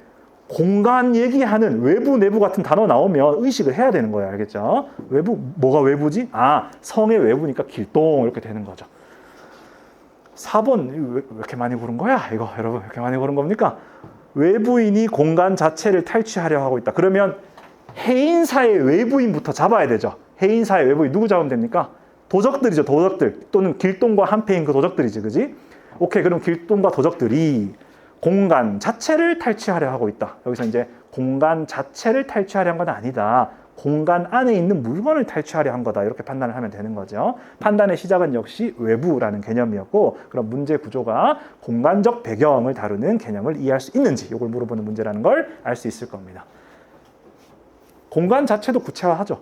공간 얘기하는 외부, 내부 같은 단어 나오면 의식을 해야 되는 거예요. 알겠죠? 외부, 뭐가 외부지? 성의 외부니까 길동 이렇게 되는 거죠. 4번, 왜 이렇게 많이 고른 거야? 이거 여러분, 왜 이렇게 많이 고른 겁니까? 외부인이 공간 자체를 탈취하려 하고 있다. 그러면 해인사의 외부인부터 잡아야 되죠. 해인사의 외부인 누구 잡으면 됩니까? 도적들이죠, 도적들. 또는 길동과 한패인 그 도적들이지, 그지? 오케이, 그럼 길동과 도적들이 공간 자체를 탈취하려 하고 있다. 여기서 이제 공간 자체를 탈취하려 한 건 아니다. 공간 안에 있는 물건을 탈취하려 한 거다. 이렇게 판단을 하면 되는 거죠. 판단의 시작은 역시 외부라는 개념이었고, 그럼 문제 구조가 공간적 배경을 다루는 개념을 이해할 수 있는지 이걸 물어보는 문제라는 걸 알 수 있을 겁니다. 공간 자체도 구체화하죠.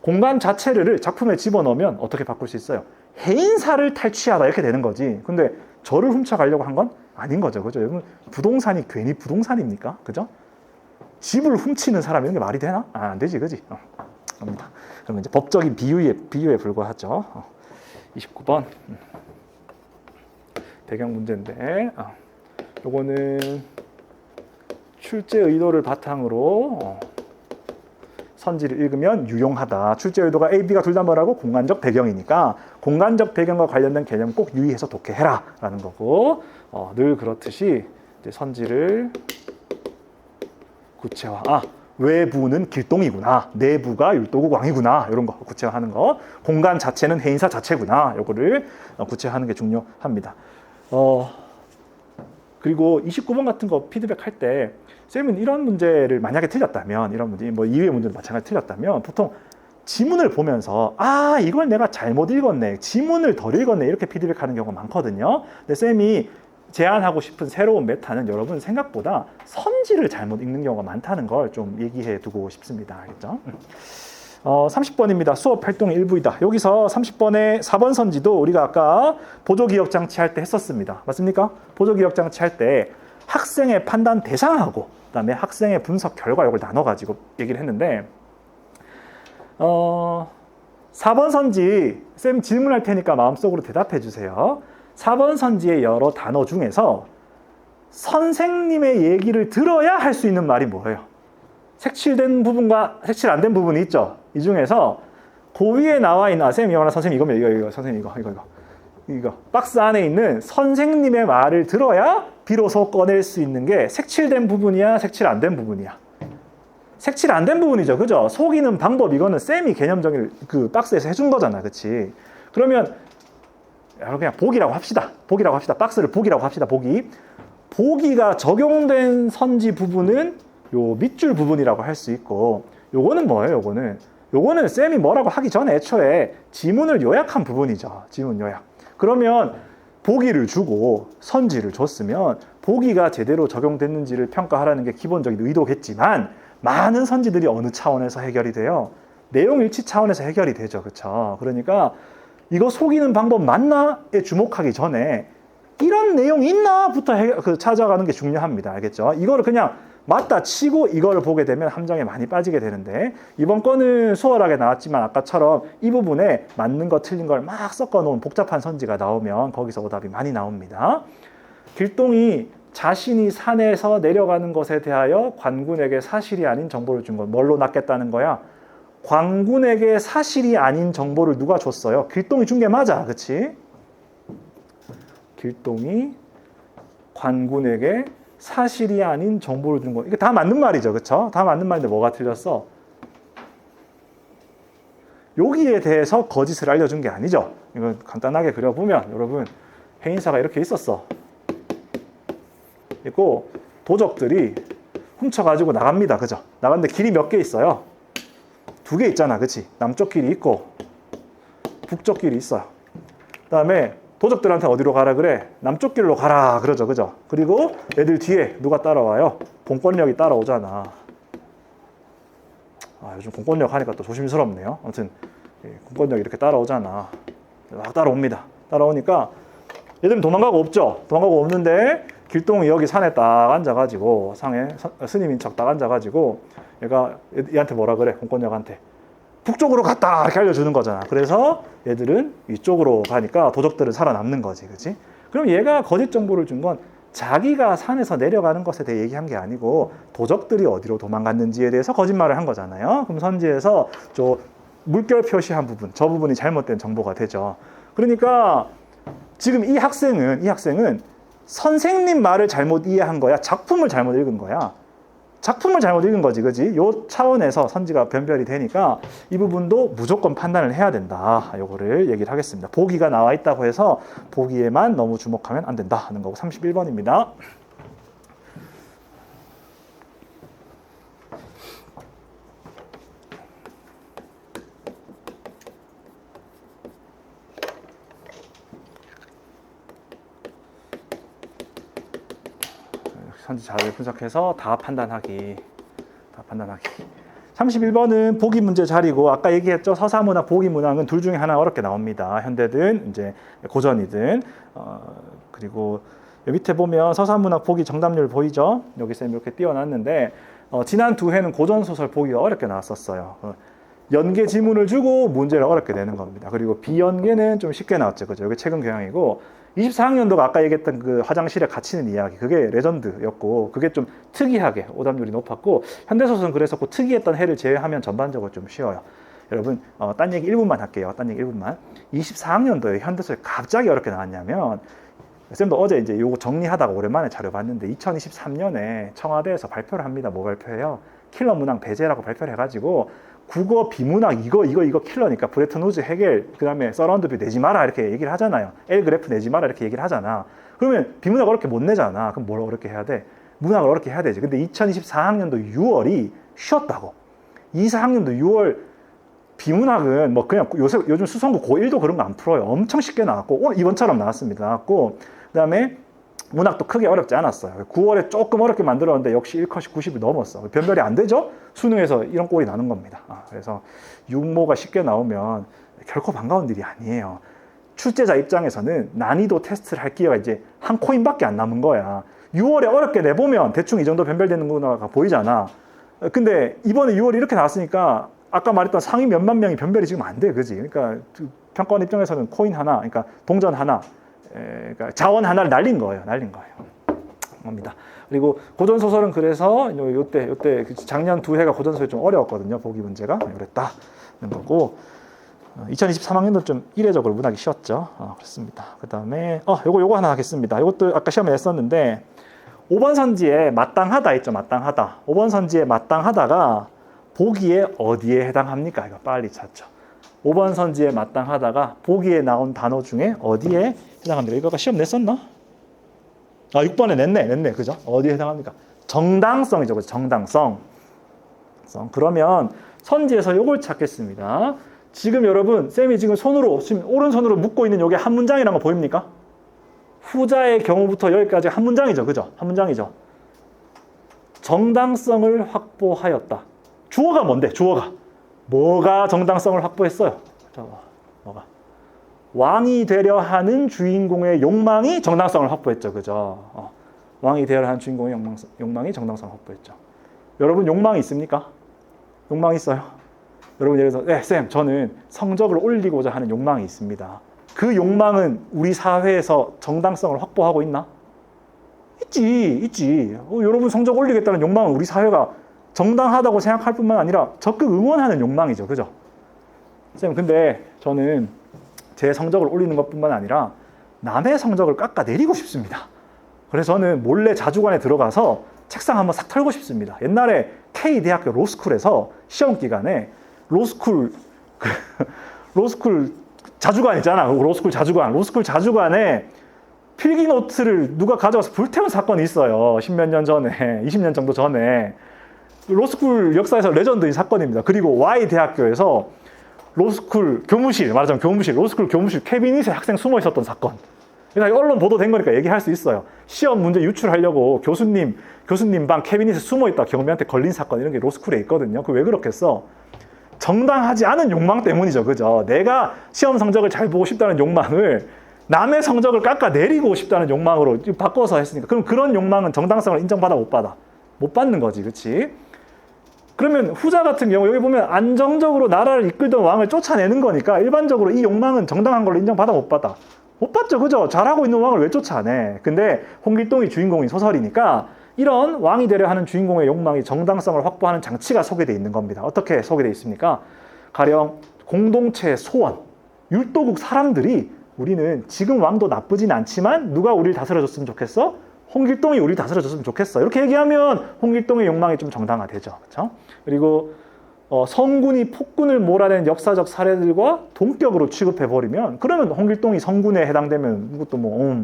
공간 자체를 작품에 집어넣으면 어떻게 바꿀 수 있어요? 해인사를 탈취하다 이렇게 되는 거지. 근데 저를 훔쳐가려고 한 건 아닌 거죠. 그죠? 여러분, 부동산이 괜히 부동산입니까? 그죠? 집을 훔치는 사람 이런 게 말이 되나? 안 되지, 그지? 갑니다. 그러면 이제 법적인 비유에 불과하죠. 29번. 배경 문제인데, 요거는 출제 의도를 바탕으로 선지를 읽으면 유용하다. 출제 의도가 A, B가 둘 다 뭐라고? 공간적 배경이니까 공간적 배경과 관련된 개념 꼭 유의해서 독해해라 라는 거고, 늘 그렇듯이 이제 선지를 구체화. 외부는 길동이구나. 내부가 율도국 왕이구나. 이런 거 구체화하는 거. 공간 자체는 해인사 자체구나. 요거를 구체화하는 게 중요합니다. 그리고 29번 같은 거 피드백 할 때 쌤은 이런 문제를 만약에 틀렸다면, 이런 문제, 뭐 이외의 문제도 마찬가지로 틀렸다면 보통 지문을 보면서 이걸 내가 잘못 읽었네, 지문을 덜 읽었네 이렇게 피드백하는 경우가 많거든요. 근데 쌤이 제안하고 싶은 새로운 메타는 여러분 생각보다 선지를 잘못 읽는 경우가 많다는 걸 좀 얘기해 두고 싶습니다. 알겠죠? 30번입니다. 수업 활동 일부이다. 여기서 30번에 4번 선지도 우리가 아까 보조기억장치 할 때 했었습니다. 맞습니까? 보조기억장치 할 때 학생의 판단 대상하고 그다음에 학생의 분석 결과 이걸 나눠가지고 얘기를 했는데 4번 선지 쌤 질문할 테니까 마음속으로 대답해 주세요. 4번 선지의 여러 단어 중에서 선생님의 얘기를 들어야 할 수 있는 말이 뭐예요? 색칠된 부분과 색칠 안 된 부분이 있죠. 이 중에서 그 위에 나와 있는 쌤 이거나 선생님 이거면 이거 선생님 이거 박스 안에 있는 선생님의 말을 들어야 비로소 꺼낼 수 있는 게 색칠된 부분이야, 색칠 안 된 부분이야. 색칠 안 된 부분이죠, 그죠? 속이는 방법 이거는 쌤이 개념적인 그 박스에서 해준 거잖아, 그렇지? 그러면 그냥 보기라고 합시다. 박스를 보기라고 합시다. 보기가 적용된 선지 부분은 요 밑줄 부분이라고 할 수 있고, 요거는 뭐예요? 요거는 쌤이 뭐라고 하기 전에 애초에 지문을 요약한 부분이죠. 지문 요약. 그러면 보기를 주고 선지를 줬으면 보기가 제대로 적용됐는지를 평가하라는 게 기본적인 의도겠지만, 많은 선지들이 어느 차원에서 해결이 돼요? 내용 일치 차원에서 해결이 되죠. 그렇죠? 그러니까 이거 속이는 방법 맞나?에 주목하기 전에 이런 내용이 있나?부터 찾아가는 게 중요합니다. 알겠죠? 이거를 그냥 맞다 치고 이거를 보게 되면 함정에 많이 빠지게 되는데, 이번 거는 수월하게 나왔지만 아까처럼 이 부분에 맞는 거 틀린 걸 막 섞어 놓은 복잡한 선지가 나오면 거기서 오답이 많이 나옵니다. 길동이 자신이 산에서 내려가는 것에 대하여 관군에게 사실이 아닌 정보를 준 것. 뭘로 낚겠다는 거야? 관군에게 사실이 아닌 정보를 누가 줬어요? 길동이 준 게 맞아. 그치? 길동이 관군에게 사실이 아닌 정보를 준 거. 이게 다 맞는 말이죠. 그쵸? 다 맞는 말인데 뭐가 틀렸어? 여기에 대해서 거짓을 알려준 게 아니죠. 이거 간단하게 그려보면 여러분, 해인사가 이렇게 있었어. 있고 도적들이 훔쳐가지고 나갑니다. 그죠? 나갔는데 길이 몇 개 있어요? 2개 있잖아. 그치? 남쪽 길이 있고 북쪽 길이 있어요. 그 다음에 도적들한테 어디로 가라 그래? 남쪽 길로 가라 그러죠. 그죠? 그리고 애들 뒤에 누가 따라와요? 공권력이 따라오잖아. 요즘 공권력 하니까 또 조심스럽네요. 아무튼 공권력이 이렇게 따라오잖아. 막 따라옵니다. 따라오니까 얘들은 도망가고 없죠? 도망가고 없는데 길동이 여기 산에 딱 앉아가지고, 상에 스님인 척 딱 앉아가지고 얘가 얘한테 뭐라 그래? 공권력한테 북쪽으로 갔다 이렇게 알려주는 거잖아. 그래서 얘들은 이쪽으로 가니까 도적들은 살아남는 거지. 그치? 그럼 얘가 거짓 정보를 준 건 자기가 산에서 내려가는 것에 대해 얘기한 게 아니고 도적들이 어디로 도망갔는지에 대해서 거짓말을 한 거잖아요. 그럼 선지에서 저 물결 표시한 부분, 저 부분이 잘못된 정보가 되죠. 그러니까 지금 이 학생은 선생님 말을 잘못 이해한 거야? 작품을 잘못 읽은 거야? 작품을 잘못 읽은 거지, 그지? 요 차원에서 선지가 변별이 되니까 이 부분도 무조건 판단을 해야 된다. 요거를 얘기를 하겠습니다. 보기가 나와 있다고 해서 보기에만 너무 주목하면 안 된다 하는 거고 31번입니다. 선지 자료를 분석해서 다 판단하기. 31번은 보기 문제 자리고 아까 얘기했죠. 서사문학, 보기문학은 둘 중에 하나 어렵게 나옵니다. 현대든 이제 고전이든. 그리고 여기 밑에 보면 서사문학 보기 정답률 보이죠? 여기 쌤 이렇게 띄워놨는데 지난 두 해는 고전소설 보기가 어렵게 나왔었어요. 연계 지문을 주고 문제를 어렵게 내는 겁니다. 그리고 비연계는 좀 쉽게 나왔죠. 그죠? 여기 최근 교양이고 24학년도가 아까 얘기했던 그 화장실에 갇히는 이야기 그게 레전드였고 그게 좀 특이하게 오답률이 높았고 현대소설은 그랬었고 특이했던 해를 제외하면 전반적으로 좀 쉬워요. 여러분 딴 얘기 1분만 할게요. 딴 얘기 1분만. 24학년도에 현대소설이 갑자기 어렵게 나왔냐면 쌤도 어제 이제 요거 정리하다가 오랜만에 자료 봤는데 2023년에 청와대에서 발표를 합니다. 뭐 발표해요? 킬러 문항 배제라고 발표를 해가지고 국어 비문학 이거 킬러니까 브레튼 우즈 해겔 그다음에 서라운드 뷰 내지 마라 이렇게 얘기를 하잖아요. 엘 그래프 내지 마라 이렇게 얘기를 하잖아. 그러면 비문학 어렵게 못 내잖아. 그럼 뭘 어렵게 해야 돼? 문학을 어렵게 해야 되지. 근데 2024학년도 6월이 쉬었다고. 24학년도 6월 비문학은 뭐 그냥 요즘 수성고 고1도 그런 거 안 풀어요. 엄청 쉽게 나왔고 이번처럼 나왔습니다. 나왔고 그다음에 문학도 크게 어렵지 않았어요. 9월에 조금 어렵게 만들었는데 역시 1컷이 90을 넘었어. 변별이 안 되죠? 수능에서 이런 꼴이 나는 겁니다. 그래서 육모가 쉽게 나오면 결코 반가운 일이 아니에요. 출제자 입장에서는 난이도 테스트를 할 기회가 이제 한 코인밖에 안 남은 거야. 6월에 어렵게 내보면 대충 이 정도 변별되는구나가 보이잖아. 근데 이번에 6월이 이렇게 나왔으니까 아까 말했던 상위 몇만 명이 변별이 지금 안 돼, 그지? 그러니까 평가원 입장에서는 코인 하나, 그러니까 동전 하나, 그러니까 자원 하나를 날린 거예요. 겁니다. 그리고 고전소설은 그래서 요때 작년 두 해가 고전소설이 좀 어려웠거든요. 보기 문제가 그랬다는 거고 2023학년도 좀 이례적으로 문학이 쉬웠죠. 그렇습니다. 그 다음에 요거 하나 하겠습니다. 이것도 아까 시험에 냈었는데 5번 선지에 마땅하다 있죠. 마땅하다. 5번 선지에 마땅하다가 보기에 어디에 해당합니까? 이거 빨리 찾죠. 5번 선지에 마땅하다가 보기에 나온 단어 중에 어디에 해당합니까? 이거 아까 시험 냈었나? 6번에 냈네. 그죠? 어디에 해당합니까? 정당성이죠. 그죠? 정당성. 그러면 선지에서 이걸 찾겠습니다. 지금 여러분, 쌤이 지금 오른손으로 묶고 있는 이게 한 문장이라는 거 보입니까? 후자의 경우부터 여기까지 한 문장이죠. 그죠? 한 문장이죠. 정당성을 확보하였다. 주어가 뭔데? 주어가. 뭐가 정당성을 확보했어요? 뭐가? 왕이 되려 하는 주인공의 욕망이 정당성을 확보했죠. 그죠? 왕이 되려 하는 주인공의 욕망이 정당성을 확보했죠. 여러분 욕망이 있습니까? 욕망 있어요? 여러분 예를 들어서 쌤 저는 성적을 올리고자 하는 욕망이 있습니다. 그 욕망은 우리 사회에서 정당성을 확보하고 있나? 있지. 여러분 성적 올리겠다는 욕망은 우리 사회가 정당하다고 생각할 뿐만 아니라 적극 응원하는 욕망이죠. 그죠? 쌤 근데 저는 제 성적을 올리는 것뿐만 아니라 남의 성적을 깎아내리고 싶습니다. 그래서 저는 몰래 자주관에 들어가서 책상 한번 싹 털고 싶습니다. 옛날에 K대학교 로스쿨에서 시험 기간에 로스쿨 자주관 있잖아. 로스쿨 자주관에 필기 노트를 누가 가져와서 불태운 사건이 있어요. 10몇 년 전에, 20년 정도 전에. 로스쿨 역사에서 레전드인 사건입니다. 그리고 Y대학교에서 로스쿨 교무실 캐비닛에 학생 숨어 있었던 사건. 그러니까 언론 보도된 거니까 얘기할 수 있어요. 시험 문제 유출하려고 교수님 방 캐비닛에 숨어 있다 경비한테 걸린 사건 이런 게 로스쿨에 있거든요. 그 왜 그렇겠어? 정당하지 않은 욕망 때문이죠. 그죠? 내가 시험 성적을 잘 보고 싶다는 욕망을 남의 성적을 깎아내리고 싶다는 욕망으로 바꿔서 했으니까 그럼 그런 욕망은 정당성을 인정받아 못 받아? 못 받는 거지. 그렇지? 그러면 후자 같은 경우 여기 보면 안정적으로 나라를 이끌던 왕을 쫓아내는 거니까 일반적으로 이 욕망은 정당한 걸로 인정받아 못 받아? 못 받죠. 그죠? 잘하고 있는 왕을 왜 쫓아내? 근데 홍길동이 주인공인 소설이니까 이런 왕이 되려 하는 주인공의 욕망이 정당성을 확보하는 장치가 소개되어 있는 겁니다. 어떻게 소개되어 있습니까? 가령 공동체의 소원, 율도국 사람들이 우리는 지금 왕도 나쁘진 않지만 누가 우리를 다스려줬으면 좋겠어? 홍길동이 우리 다스려줬으면 좋겠어. 이렇게 얘기하면 홍길동의 욕망이 좀 정당화되죠. 그렇죠? 그리고 성군이 폭군을 몰아낸 역사적 사례들과 동격으로 취급해버리면 그러면 홍길동이 성군에 해당되면 이것도 뭐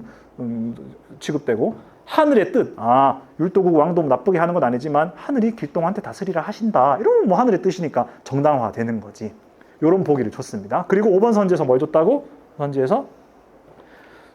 취급되고 하늘의 뜻, 율도국 왕도 나쁘게 하는 건 아니지만 하늘이 길동한테 다스리라 하신다. 이러면 뭐 하늘의 뜻이니까 정당화되는 거지. 이런 보기를 줬습니다. 그리고 5번 선지에서 뭘 줬다고? 선지에서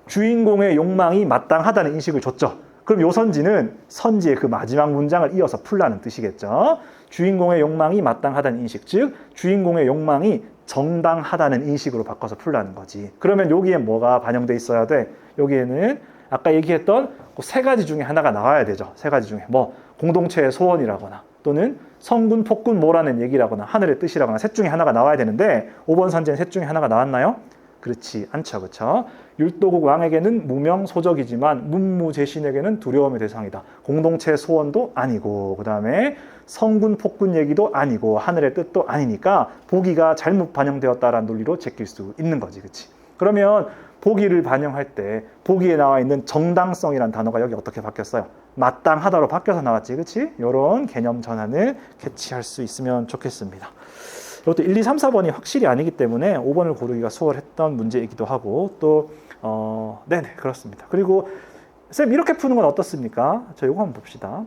주인공의 욕망이 마땅하다는 인식을 줬죠. 그럼 요 선지는 선지의 그 마지막 문장을 이어서 풀라는 뜻이겠죠. 주인공의 욕망이 마땅하다는 인식, 즉 주인공의 욕망이 정당하다는 인식으로 바꿔서 풀라는 거지. 그러면 여기에 뭐가 반영돼 있어야 돼? 여기에는 아까 얘기했던 그 세 가지 중에 하나가 나와야 되죠. 세 가지 중에 뭐 공동체의 소원이라거나 또는 성군 폭군 몰아낸 얘기라거나 하늘의 뜻이라거나 셋 중에 하나가 나와야 되는데 5번 선지는 셋 중에 하나가 나왔나요? 그렇지 않죠. 그렇죠? 율도국 왕에게는 무명소적이지만 문무제신에게는 두려움의 대상이다. 공동체의 소원도 아니고 그 다음에 성군 폭군 얘기도 아니고 하늘의 뜻도 아니니까 보기가 잘못 반영되었다라는 논리로 제낄 수 있는 거지. 그렇지? 그러면 보기를 반영할 때 보기에 나와 있는 정당성이라는 단어가 여기 어떻게 바뀌었어요? 마땅하다로 바뀌어서 나왔지. 그렇지? 이런 개념 전환을 캐치할 수 있으면 좋겠습니다. 이것도 1, 2, 3, 4번이 확실히 아니기 때문에 5번을 고르기가 수월했던 문제이기도 하고 또 네네 그렇습니다. 그리고 쌤 이렇게 푸는 건 어떻습니까? 자, 이거 한번 봅시다.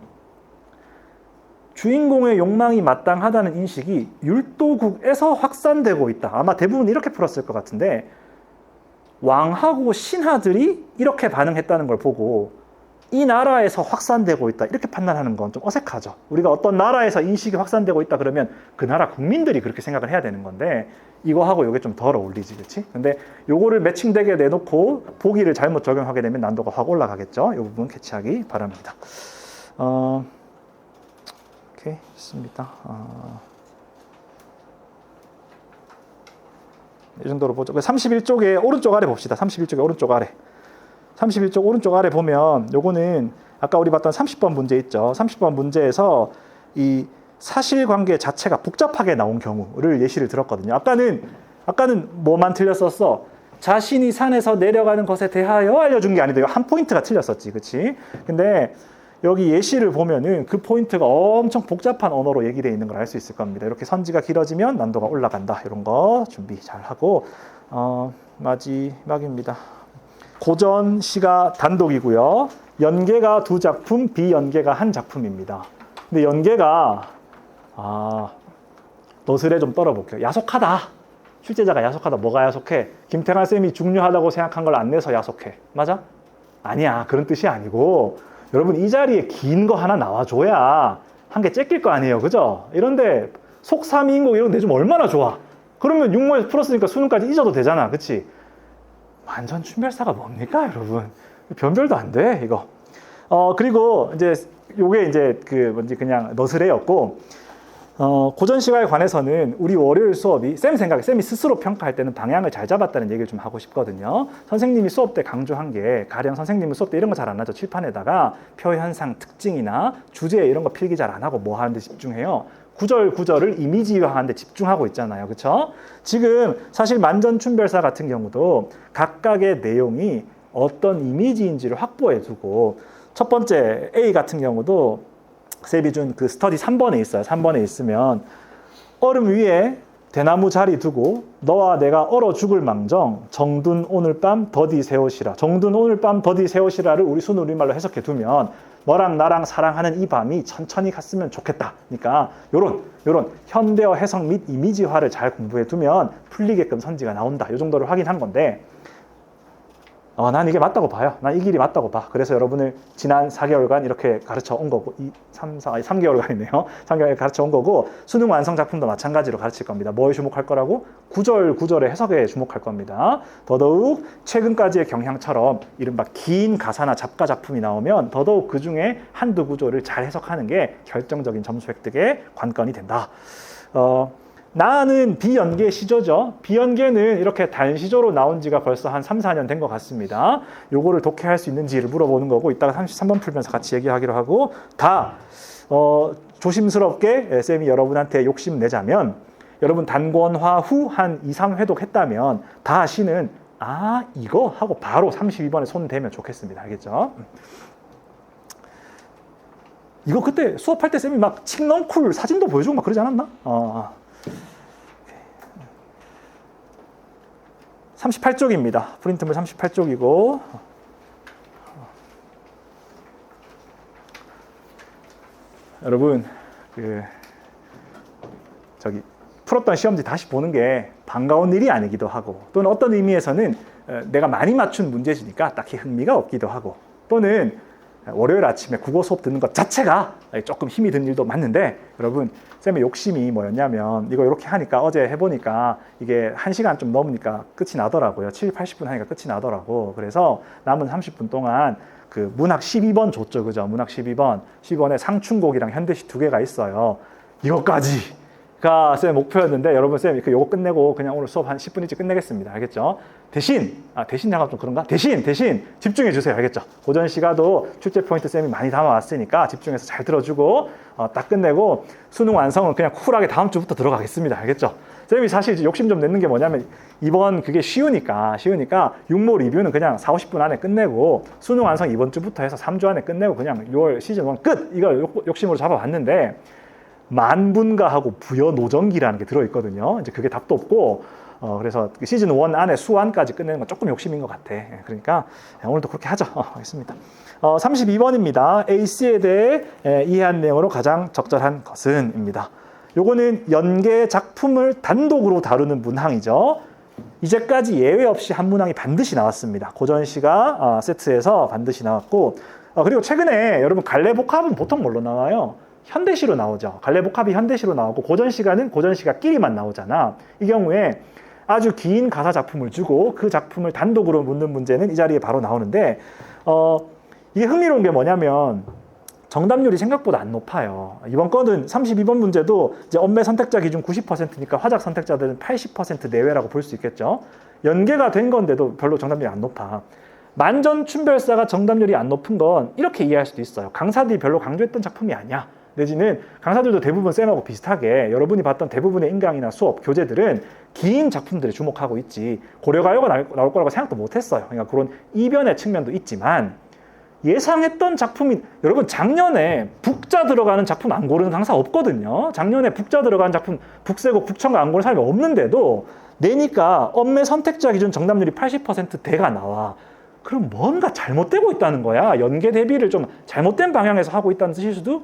주인공의 욕망이 마땅하다는 인식이 율도국에서 확산되고 있다. 아마 대부분 이렇게 풀었을 것 같은데 왕하고 신하들이 이렇게 반응했다는 걸 보고 이 나라에서 확산되고 있다 이렇게 판단하는 건 좀 어색하죠. 우리가 어떤 나라에서 인식이 확산되고 있다 그러면 그 나라 국민들이 그렇게 생각을 해야 되는 건데 이거하고 이게 좀 덜 어울리지, 그렇지? 근데 요거를 매칭되게 내놓고 보기를 잘못 적용하게 되면 난도가 확 올라가겠죠. 이 부분 캐치하기 바랍니다. 오케이, 좋습니다. 이 정도로 보죠. 31쪽에 오른쪽 아래 봅시다. 31쪽에 오른쪽 아래. 31쪽 오른쪽 아래 보면 요거는 아까 우리 봤던 30번 문제 있죠. 30번 문제에서 이 사실관계 자체가 복잡하게 나온 경우를 예시를 들었거든요. 아까는 뭐만 틀렸었어? 자신이 산에서 내려가는 것에 대하여 알려준 게 아닌데 한 포인트가 틀렸었지. 그치? 근데 여기 예시를 보면은 그 포인트가 엄청 복잡한 언어로 얘기되어 있는 걸 알 수 있을 겁니다. 이렇게 선지가 길어지면 난도가 올라간다. 이런 거 준비 잘 하고 마지막입니다. 고전 시가 단독이고요. 연계가 2작품, 비연계가 1작품입니다. 근데 연계가 너스레 좀 떨어볼게요. 야속하다. 출제자가 야속하다. 뭐가 야속해? 김태관 쌤이 중요하다고 생각한 걸 안 내서 야속해. 맞아? 아니야. 그런 뜻이 아니고 여러분 이 자리에 긴 거 하나 나와줘야 한 개 째낄 거 아니에요. 그죠? 이런데 속삼이인곡 이런 거 내주면 얼마나 좋아. 그러면 6모에서 풀었으니까 수능까지 잊어도 되잖아. 그치? 완전 춘별사가 뭡니까, 여러분? 변별도 안 돼, 이거. 그리고 이제 요게 이제 그냥 너스레였고, 고전 시가에 관해서는 우리 월요일 수업이 쌤이 스스로 평가할 때는 방향을 잘 잡았다는 얘기를 좀 하고 싶거든요. 선생님이 수업 때 강조한 게 가령 선생님은 수업 때 이런 거 잘 안 하죠. 칠판에다가 표현상 특징이나 주제 이런 거 필기 잘 안 하고 뭐 하는데 집중해요. 구절을 이미지화하는 데 집중하고 있잖아요. 그렇죠? 지금 사실 만전춘별사 같은 경우도 각각의 내용이 어떤 이미지인지를 확보해 두고 첫 번째 A 같은 경우도 쌤이 준 그 스터디 3번에 있어요. 3번에 있으면 얼음 위에 대나무 자리 두고 너와 내가 얼어 죽을 망정 정든 오늘 밤 더디 새옷이라. 정든 오늘 밤 더디 새옷이라를 우리 순우리말로 해석해 두면 너랑 나랑 사랑하는 이 밤이 천천히 갔으면 좋겠다. 그러니까 요런 현대어 해석 및 이미지화를 잘 공부해 두면 풀리게끔 선지가 나온다. 이 정도를 확인한 건데 난 이게 맞다고 봐요. 난 이 길이 맞다고 봐. 그래서 여러분을 지난 4개월간 이렇게 가르쳐 온 거고 3개월간이네요. 3개월 가르쳐 온 거고 수능 완성 작품도 마찬가지로 가르칠 겁니다. 뭐에 주목할 거라고? 구절의 해석에 주목할 겁니다. 더더욱 최근까지의 경향처럼 이른바 긴 가사나 잡가 작품이 나오면 더더욱 그중에 한두 구조를 잘 해석하는 게 결정적인 점수 획득의 관건이 된다. 나는 비연계 시조죠. 비연계는 이렇게 단시조로 나온 지가 벌써 한 3, 4년 된 것 같습니다. 요거를 독해할 수 있는지를 물어보는 거고 이따가 33번 풀면서 같이 얘기하기로 하고 조심스럽게 쌤이 여러분한테 욕심내자면 여러분 단권화 후 한 2, 3회독 했다면 시는 이거 하고 바로 32번에 손 대면 좋겠습니다. 알겠죠? 이거 그때 수업할 때 쌤이 막 칙넘쿨 사진도 보여주고 막 그러지 않았나? 38쪽입니다. 프린트물 38쪽이고 여러분 저기 풀었던 시험지 다시 보는 게 반가운 일이 아니기도 하고 또는 어떤 의미에서는 내가 많이 맞춘 문제지니까 딱히 흥미가 없기도 하고 또는 월요일 아침에 국어 수업 듣는 것 자체가 조금 힘이 든 일도 맞는데 여러분 쌤의 욕심이 뭐였냐면 이거 이렇게 하니까 어제 해보니까 이게 1시간 좀 넘으니까 끝이 나더라고요. 70, 80분 하니까 끝이 나더라고. 그래서 남은 30분 동안 그 문학 12번 줬죠. 그죠? 문학 12번. 12번에 상충곡이랑 현대시 2개가 있어요. 이것까지가 쌤 목표였는데 여러분 쌤 요거 끝내고 그냥 오늘 수업 한 10분 일찍 끝내겠습니다. 알겠죠? 대신 약간 좀 그런가? 대신 집중해 주세요. 알겠죠? 고전 시가도 출제 포인트 쌤이 많이 담아왔으니까 집중해서 잘 들어주고 딱 끝내고 수능 완성은 그냥 쿨하게 다음 주부터 들어가겠습니다. 알겠죠? 쌤이 사실 욕심 좀 내는 게 뭐냐면 이번 그게 쉬우니까 육모 리뷰는 그냥 40, 50분 안에 끝내고 수능 완성 이번 주부터 해서 3주 안에 끝내고 그냥 6월 시즌 1 끝! 이걸 욕심으로 잡아봤는데 만분가하고 부여 노정기라는 게 들어있거든요. 이제 그게 답도 없고 그래서 시즌 1 안에 수완까지 끝내는 건 조금 욕심인 것 같아. 그러니까 오늘도 그렇게 하죠. 알겠습니다. 32번입니다. AC에 대해 이해한 내용으로 가장 적절한 것은 입니다. 요거는 연계 작품을 단독으로 다루는 문항이죠. 이제까지 예외 없이 한 문항이 반드시 나왔습니다. 고전시가 세트에서 반드시 나왔고 그리고 최근에 여러분 갈래복합은 보통 뭘로 나와요? 현대시로 나오죠. 갈래복합이 현대시로 나오고 고전시가는 고전시가끼리만 나오잖아. 이 경우에 아주 긴 가사 작품을 주고 그 작품을 단독으로 묻는 문제는 이 자리에 바로 나오는데 이게 흥미로운 게 뭐냐면 정답률이 생각보다 안 높아요. 이번 건은 32번 문제도 이제 엄매 선택자 기준 90%니까 화작 선택자들은 80% 내외라고 볼 수 있겠죠. 연계가 된 건데도 별로 정답률이 안 높아. 만전춘별사가 정답률이 안 높은 건 이렇게 이해할 수도 있어요. 강사들이 별로 강조했던 작품이 아니야. 내지는 강사들도 대부분 쌤하고 비슷하게 여러분이 봤던 대부분의 인강이나 수업, 교재들은 긴 작품들에 주목하고 있지 고려가요가 나올 거라고 생각도 못했어요. 그러니까 그런 이변의 측면도 있지만 예상했던 작품이 여러분 작년에 북자 들어가는 작품 안 고르는 강사 없거든요. 작년에 북자 들어가는 작품 북세고 북청가 안 고르는 사람이 없는데도 내니까 엄매 선택자 기준 정답률이 80%대가 나와. 그럼 뭔가 잘못되고 있다는 거야. 연계 대비를 좀 잘못된 방향에서 하고 있다는 뜻일 수도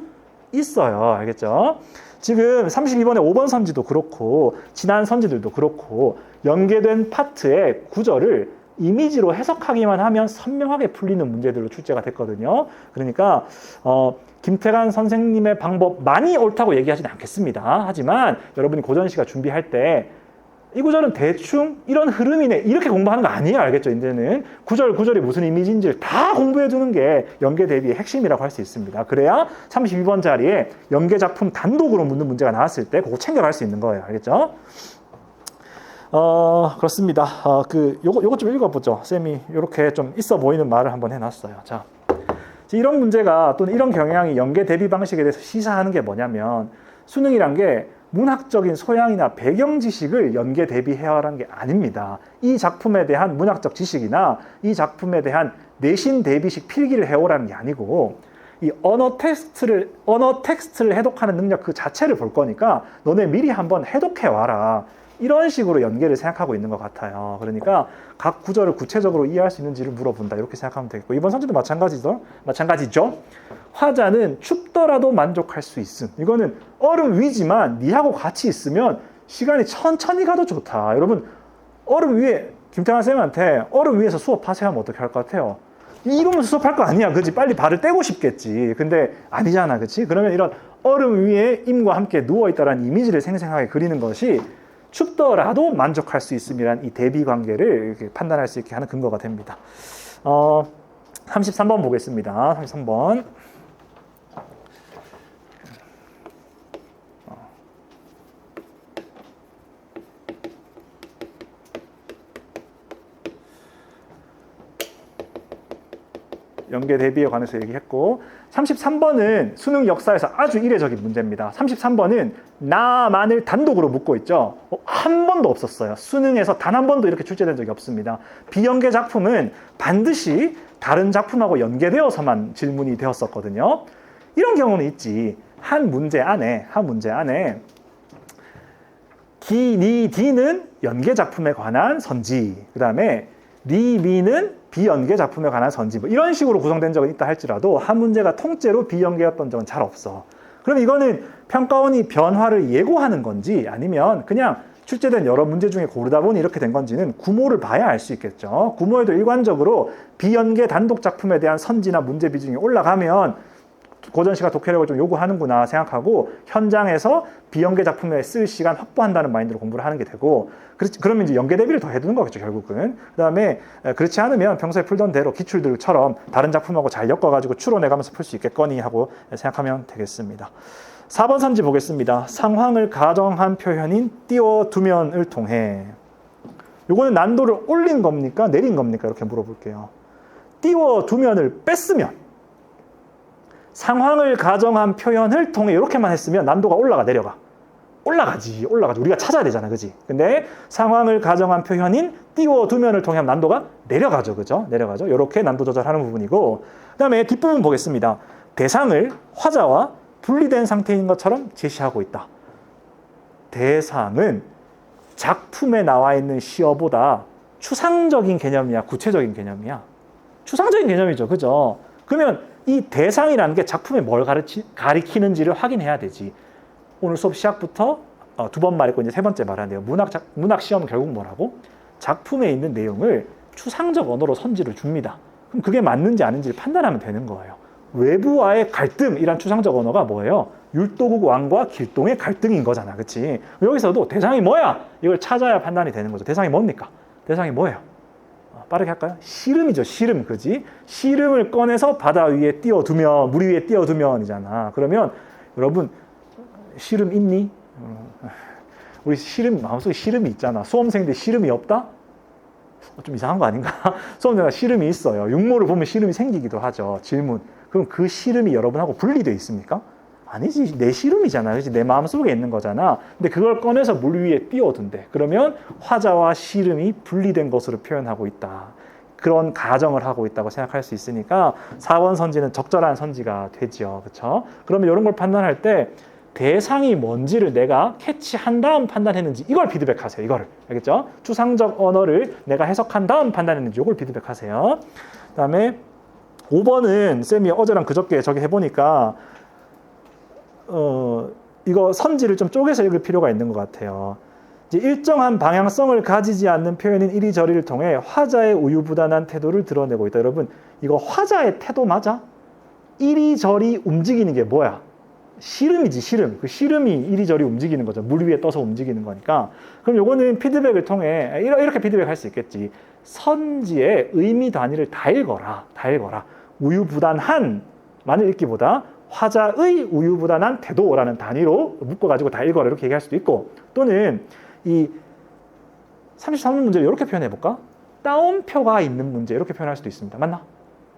있어요. 알겠죠? 지금 32번의 5번 선지도 그렇고 지난 선지들도 그렇고 연계된 파트의 구절을 이미지로 해석하기만 하면 선명하게 풀리는 문제들로 출제가 됐거든요. 그러니까 김태관 선생님의 방법 많이 옳다고 얘기하지는 않겠습니다. 하지만 여러분이 고전시가 준비할 때 이 구절은 대충 이런 흐름이네 이렇게 공부하는 거 아니에요. 알겠죠? 이제는 구절이 무슨 이미지인지를 다 공부해 두는 게 연계 대비의 핵심이라고 할 수 있습니다. 그래야 32번 자리에 연계 작품 단독으로 묻는 문제가 나왔을 때 그거 챙겨갈 수 있는 거예요. 알겠죠? 그렇습니다. 요거 좀 읽어보죠. 쌤이 이렇게 좀 있어 보이는 말을 한번 해놨어요. 자, 이런 문제가 또는 이런 경향이 연계 대비 방식에 대해서 시사하는 게 뭐냐면 수능이란 게 문학적인 소양이나 배경 지식을 연계 대비해야하는 게 아닙니다. 이 작품에 대한 문학적 지식이나 이 작품에 대한 내신 대비식 필기를 해오라는 게 아니고 이 언어 텍스트를 해독하는 능력 그 자체를 볼 거니까 너네 미리 한번 해독해 와라. 이런 식으로 연계를 생각하고 있는 것 같아요. 그러니까 각 구절을 구체적으로 이해할 수 있는지를 물어본다. 이렇게 생각하면 되겠고 이번 선지도 마찬가지죠. 화자는 춥더라도 만족할 수 있음. 이거는 얼음 위지만 니하고 같이 있으면 시간이 천천히 가도 좋다. 여러분 얼음 위에 김태환 쌤한테 얼음 위에서 수업하세요 하면 어떻게 할 것 같아요? 이러면서 수업할 거 아니야. 그치? 빨리 발을 떼고 싶겠지. 근데 아니잖아. 그치? 그러면 이런 얼음 위에 임과 함께 누워있다라는 이미지를 생생하게 그리는 것이 춥더라도 만족할 수 있음이란 이 대비 관계를 이렇게 판단할 수 있게 하는 근거가 됩니다. 33번 보겠습니다. 33번. 연계 대비에 관해서 얘기했고 33번은 수능 역사에서 아주 이례적인 문제입니다. 33번은 나만을 단독으로 묻고 있죠. 한 번도 없었어요. 수능에서 단 한 번도 이렇게 출제된 적이 없습니다. 비연계 작품은 반드시 다른 작품하고 연계되어서만 질문이 되었었거든요. 이런 경우는 있지. 한 문제 안에 기, 니, 디는 연계 작품에 관한 선지, 그 다음에 리, 미는 비연계 작품에 관한 선지, 뭐 이런 식으로 구성된 적은 있다 할지라도 한 문제가 통째로 비연계였던 적은 잘 없어. 그럼 이거는 평가원이 변화를 예고하는 건지 아니면 그냥 출제된 여러 문제 중에 고르다 보니 이렇게 된 건지는 구모를 봐야 알 수 있겠죠. 구모에도 일관적으로 비연계 단독 작품에 대한 선지나 문제 비중이 올라가면 고전시가 독해력을 좀 요구하는구나 생각하고 현장에서 비연계 작품에 쓸 시간 확보한다는 마인드로 공부를 하는 게 되고, 그러면 이제 연계 대비를 더 해두는 거겠죠, 결국은. 그 다음에 그렇지 않으면 평소에 풀던 대로 기출들처럼 다른 작품하고 잘 엮어가지고 추론해가면서 풀 수 있겠거니 하고 생각하면 되겠습니다. 4번 선지 보겠습니다. 상황을 가정한 표현인 띄워두면을 통해. 요거는 난도를 올린 겁니까? 내린 겁니까? 이렇게 물어볼게요. 띄워두면을 뺐으면, 상황을 가정한 표현을 통해 이렇게만 했으면 난도가 올라가 내려가? 올라가지. 우리가 찾아야 되잖아, 그지? 근데 상황을 가정한 표현인 띄워두면을 통해 하면 난도가 내려가죠, 그죠? 내려가죠. 이렇게 난도 조절하는 부분이고, 그 다음에 뒷부분 보겠습니다. 대상을 화자와 분리된 상태인 것처럼 제시하고 있다. 대상은 작품에 나와 있는 시어보다 추상적인 개념이야, 구체적인 개념이야? 추상적인 개념이죠, 그죠? 그러면 이 대상이라는 게 작품에 뭘 가리키는지를 확인해야 되지. 오늘 수업 시작부터 2번 말했고 이제 3번째 말하는데요. 문학 시험은 결국 뭐라고? 작품에 있는 내용을 추상적 언어로 선지를 줍니다. 그럼 그게 맞는지 아닌지를 판단하면 되는 거예요. 외부와의 갈등이란 추상적 언어가 뭐예요? 율도국 왕과 길동의 갈등인 거잖아, 그렇지? 여기서도 대상이 뭐야? 이걸 찾아야 판단이 되는 거죠. 대상이 뭡니까? 대상이 뭐예요? 빠르게 할까요? 씨름이죠, 씨름, 그지? 씨름을 꺼내서 바다 위에 띄워두면, 물 위에 띄워두면이잖아. 그러면 여러분 씨름 있니? 우리 씨름, 마음속에 씨름이 있잖아. 수험생인데 씨름이 없다? 좀 이상한 거 아닌가? 수험생가 씨름이 있어요. 육모를 보면 씨름이 생기기도 하죠. 질문. 그럼 그 씨름이 여러분하고 분리되어 있습니까? 아니지. 내 씨름이잖아. 그렇지? 내 마음속에 있는 거잖아. 근데 그걸 꺼내서 물 위에 띄워둔대. 그러면 화자와 씨름이 분리된 것으로 표현하고 있다. 그런 가정을 하고 있다고 생각할 수 있으니까 4번 선지는 적절한 선지가 되죠. 그렇죠? 그러면 이런 걸 판단할 때 대상이 뭔지를 내가 캐치한 다음 판단했는지 이걸 피드백하세요. 이거를. 알겠죠? 추상적 언어를 내가 해석한 다음 판단했는지 이걸 피드백하세요. 그 다음에 5번은 쌤이 어제랑 그저께 저기 해보니까 이거 선지를 좀 쪼개서 읽을 필요가 있는 것 같아요. 이제 일정한 방향성을 가지지 않는 표현인 이리저리를 통해 화자의 우유부단한 태도를 드러내고 있다. 여러분, 이거 화자의 태도 맞아? 이리저리 움직이는 게 뭐야? 씨름이지, 씨름. 그 씨름이 이리저리 움직이는 거죠. 물 위에 떠서 움직이는 거니까. 그럼 요거는 피드백을 통해 이렇게 피드백할 수 있겠지. 선지의 의미 단위를 다 읽어라. 우유부단한 만을 읽기보다 화자의 우유부단한 태도라는 단위로 묶어가지고 다 읽어라 이렇게 얘기할 수도 있고, 또는 이 33번 문제를 이렇게 표현해볼까? 따옴표가 있는 문제 이렇게 표현할 수도 있습니다. 맞나?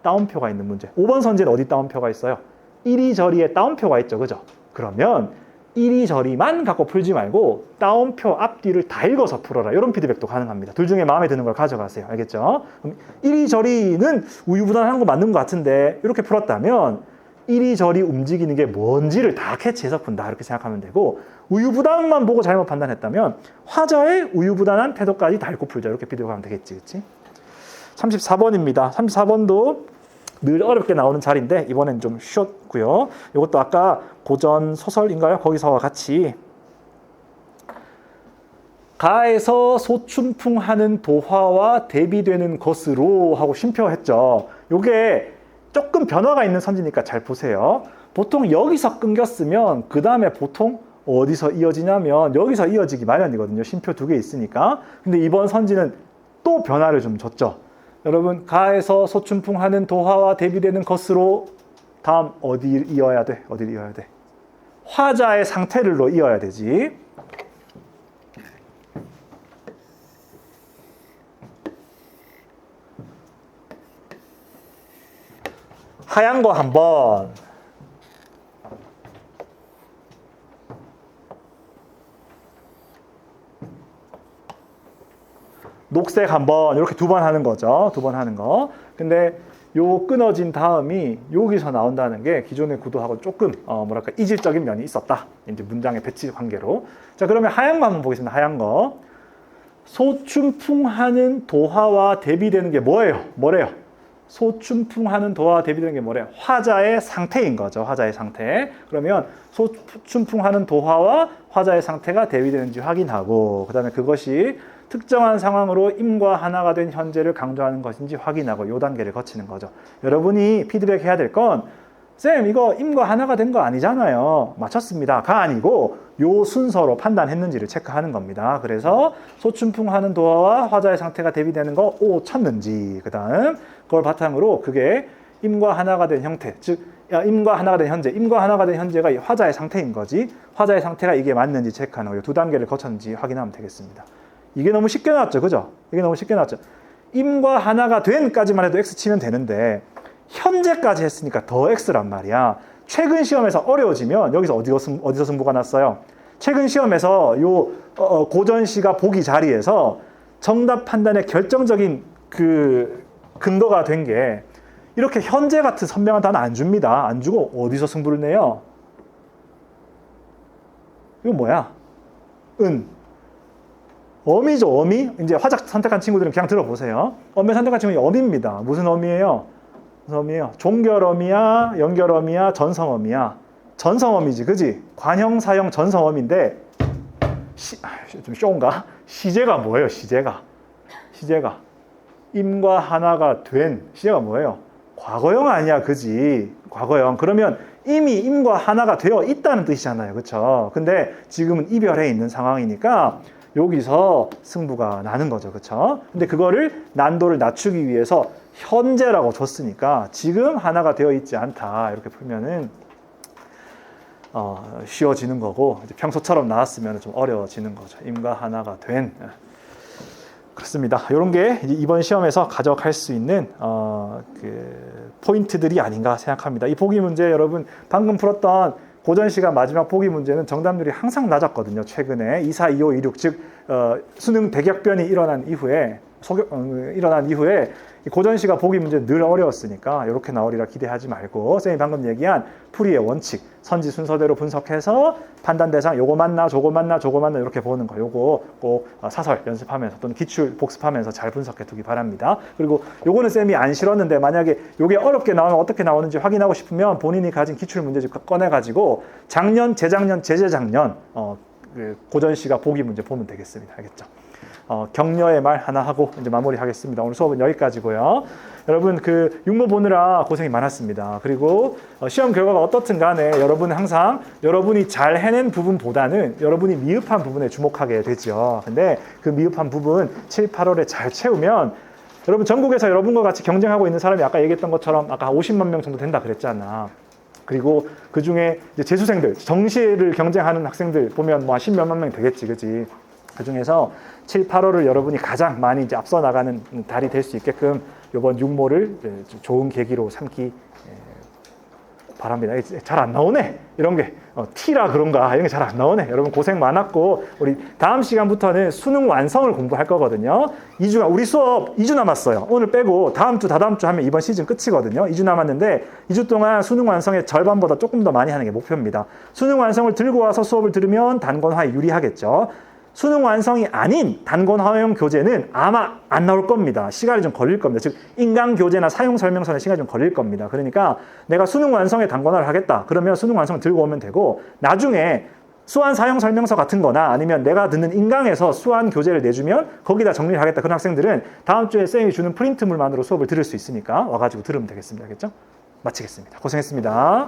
따옴표가 있는 문제. 5번 선지는 어디 따옴표가 있어요? 이리저리에 따옴표가 있죠, 그죠? 그러면 이리저리만 갖고 풀지 말고 따옴표 앞뒤를 다 읽어서 풀어라. 이런 피드백도 가능합니다. 둘 중에 마음에 드는 걸 가져가세요. 알겠죠? 그럼 이리저리는 우유부단한 거 맞는 것 같은데 이렇게 풀었다면 이리저리 움직이는 게 뭔지를 다 캐치해서 푼다. 이렇게 생각하면 되고, 우유부단만 보고 잘못 판단했다면 화자의 우유부단한 태도까지 다 읽고 풀자. 이렇게 피드백하면 되겠지, 그치? 34번입니다. 34번도 늘 어렵게 나오는 자리인데 이번엔 좀 쉬웠고요. 이것도 아까 고전 소설인가요? 거기서와 같이 가에서 소춘풍하는 도화와 대비되는 것으로 하고 쉼표했죠. 이게 조금 변화가 있는 선지니까 잘 보세요. 보통 여기서 끊겼으면 그 다음에 보통 어디서 이어지냐면 여기서 이어지기 마련이거든요. 쉼표 2개 있으니까. 근데 이번 선지는 또 변화를 좀 줬죠. 여러분, 가에서 소춘풍하는 도화와 대비되는 것으로 다음 어디 이어야 돼? 어디를 이어야 돼? 화자의 상태를로 이어야 되지. 하얀 거 한번, 녹색 한번, 이렇게 2번 하는 거죠. 2번 하는 거. 근데 요 끊어진 다음이 여기서 나온다는 게 기존의 구도하고 조금 뭐랄까 이질적인 면이 있었다. 이제 문장의 배치 관계로. 자, 그러면 하얀 거 한번 보겠습니다. 하얀 거. 소춘풍하는 도화와 대비되는 게 뭐예요? 뭐래요? 소춘풍하는 도화와 대비되는 게 뭐래요? 화자의 상태인 거죠. 화자의 상태. 그러면 소춘풍하는 도화와 화자의 상태가 대비되는지 확인하고, 그 다음에 그것이 특정한 상황으로 임과 하나가 된 현재를 강조하는 것인지 확인하고, 요 단계를 거치는 거죠. 여러분이 피드백 해야 될 건, 쌤, 이거 임과 하나가 된 거 아니잖아요. 맞췄습니다. 가 아니고 요 순서로 판단했는지를 체크하는 겁니다. 그래서 소춘풍하는 도화와 화자의 상태가 대비되는 거 오 쳤는지, 그 다음 그걸 바탕으로 그게 임과 하나가 된 형태, 즉 임과 하나가 된 현재, 임과 하나가 된 현재가 이 화자의 상태인 거지, 화자의 상태가 이게 맞는지 체크하는 거예요. 두 단계를 거쳤는지 확인하면 되겠습니다. 이게 너무 쉽게 나왔죠, 그죠? 이게 너무 쉽게 나왔죠. 임과 하나가 된까지만 해도 X 치면 되는데 현재까지 했으니까 더 X란 말이야. 최근 시험에서 어려워지면 여기서 어디서 승부가 났어요? 최근 시험에서 요 고전시가 보기 자리에서 정답 판단의 결정적인 그 근거가 된 게 이렇게 현재 같은 선명한 단어 안 줍니다. 안 주고 어디서 승부를 내요? 이거 뭐야? 어미죠, 어미. 이제 화작 선택한 친구들은 그냥 들어보세요. 어미 선택한 친구는 어미입니다. 무슨 어미예요? 무슨 어미예요? 종결어미야, 연결어미야, 전성어미야. 전성어미지, 그지? 관형사형 전성어미인데 좀 쇼인가? 시제가 뭐예요? 시제가 임과 하나가 된 시제가 뭐예요? 과거형 아니야, 그지? 과거형. 그러면 이미 임과 하나가 되어 있다는 뜻이잖아요, 그렇죠? 근데 지금은 이별해 있는 상황이니까 여기서 승부가 나는 거죠, 그렇죠? 근데 그거를 난도를 낮추기 위해서 현재라고 줬으니까 지금 하나가 되어 있지 않다, 이렇게 풀면은 쉬워지는 거고, 이제 평소처럼 나왔으면 좀 어려워지는 거죠. 임과 하나가 된. 그렇습니다. 이런 게 이번 시험에서 가져갈 수 있는 그 포인트들이 아닌가 생각합니다. 이 보기 문제, 여러분 방금 풀었던 고전 시간 마지막 보기 문제는 정답률이 항상 낮았거든요. 최근에 2, 4, 2, 5, 2, 6, 즉 수능 대격변이 일어난 이후에 고전 시가 보기 문제 늘 어려웠으니까 이렇게 나오리라 기대하지 말고, 쌤이 방금 얘기한 풀이의 원칙, 선지 순서대로 분석해서 판단 대상 요거 맞나 저거 맞나 저거 맞나 이렇게 보는 거, 요거 꼭 사설 연습하면서 또는 기출 복습하면서 잘 분석해 두기 바랍니다. 그리고 요거는 쌤이 안 실었는데 만약에 요게 어렵게 나오면 어떻게 나오는지 확인하고 싶으면 본인이 가진 기출 문제집 꺼내 가지고 작년, 재작년, 재재작년 그 고전 시가 보기 문제 보면 되겠습니다. 알겠죠? 격려의 말 하나 하고 이제 마무리하겠습니다. 오늘 수업은 여기까지고요. 여러분 그 육모 보느라 고생이 많았습니다. 그리고 시험 결과가 어떻든 간에 여러분은 항상 여러분이 잘 해낸 부분보다는 여러분이 미흡한 부분에 주목하게 되죠. 근데 그 미흡한 부분 7, 8월에 잘 채우면 여러분 전국에서 여러분과 같이 경쟁하고 있는 사람이 아까 얘기했던 것처럼 아까 50만 명 정도 된다 그랬잖아. 그리고 그 중에 재수생들, 정시를 경쟁하는 학생들 보면 뭐 10몇만 명 되겠지, 그지? 그 중에서 7, 8월을 여러분이 가장 많이 이제 앞서 나가는 달이 될 수 있게끔 이번 육모를 좋은 계기로 삼기 바랍니다. 잘 안 나오네. 이런 게 T라 그런가 이런 게 잘 안 나오네. 여러분 고생 많았고 우리 다음 시간부터는 수능 완성을 공부할 거거든요. 2주가 우리 수업 2주 남았어요. 오늘 빼고 다음 주 다다음 주 하면 이번 시즌 끝이거든요. 2주 남았는데 2주 동안 수능 완성의 절반보다 조금 더 많이 하는 게 목표입니다. 수능 완성을 들고 와서 수업을 들으면 단권화에 유리하겠죠. 수능 완성이 아닌 단권화형 교재는 아마 안 나올 겁니다. 시간이 좀 걸릴 겁니다. 즉 인강 교재나 사용 설명서는 시간이 좀 걸릴 겁니다. 그러니까 내가 수능 완성에 단권화를 하겠다. 그러면 수능 완성을 들고 오면 되고, 나중에 수완 사용 설명서 같은 거나 아니면 내가 듣는 인강에서 수완 교재를 내주면 거기다 정리를 하겠다. 그런 학생들은 다음 주에 쌤이 주는 프린트물만으로 수업을 들을 수 있으니까 와가지고 들으면 되겠습니다. 알겠죠? 마치겠습니다. 고생했습니다.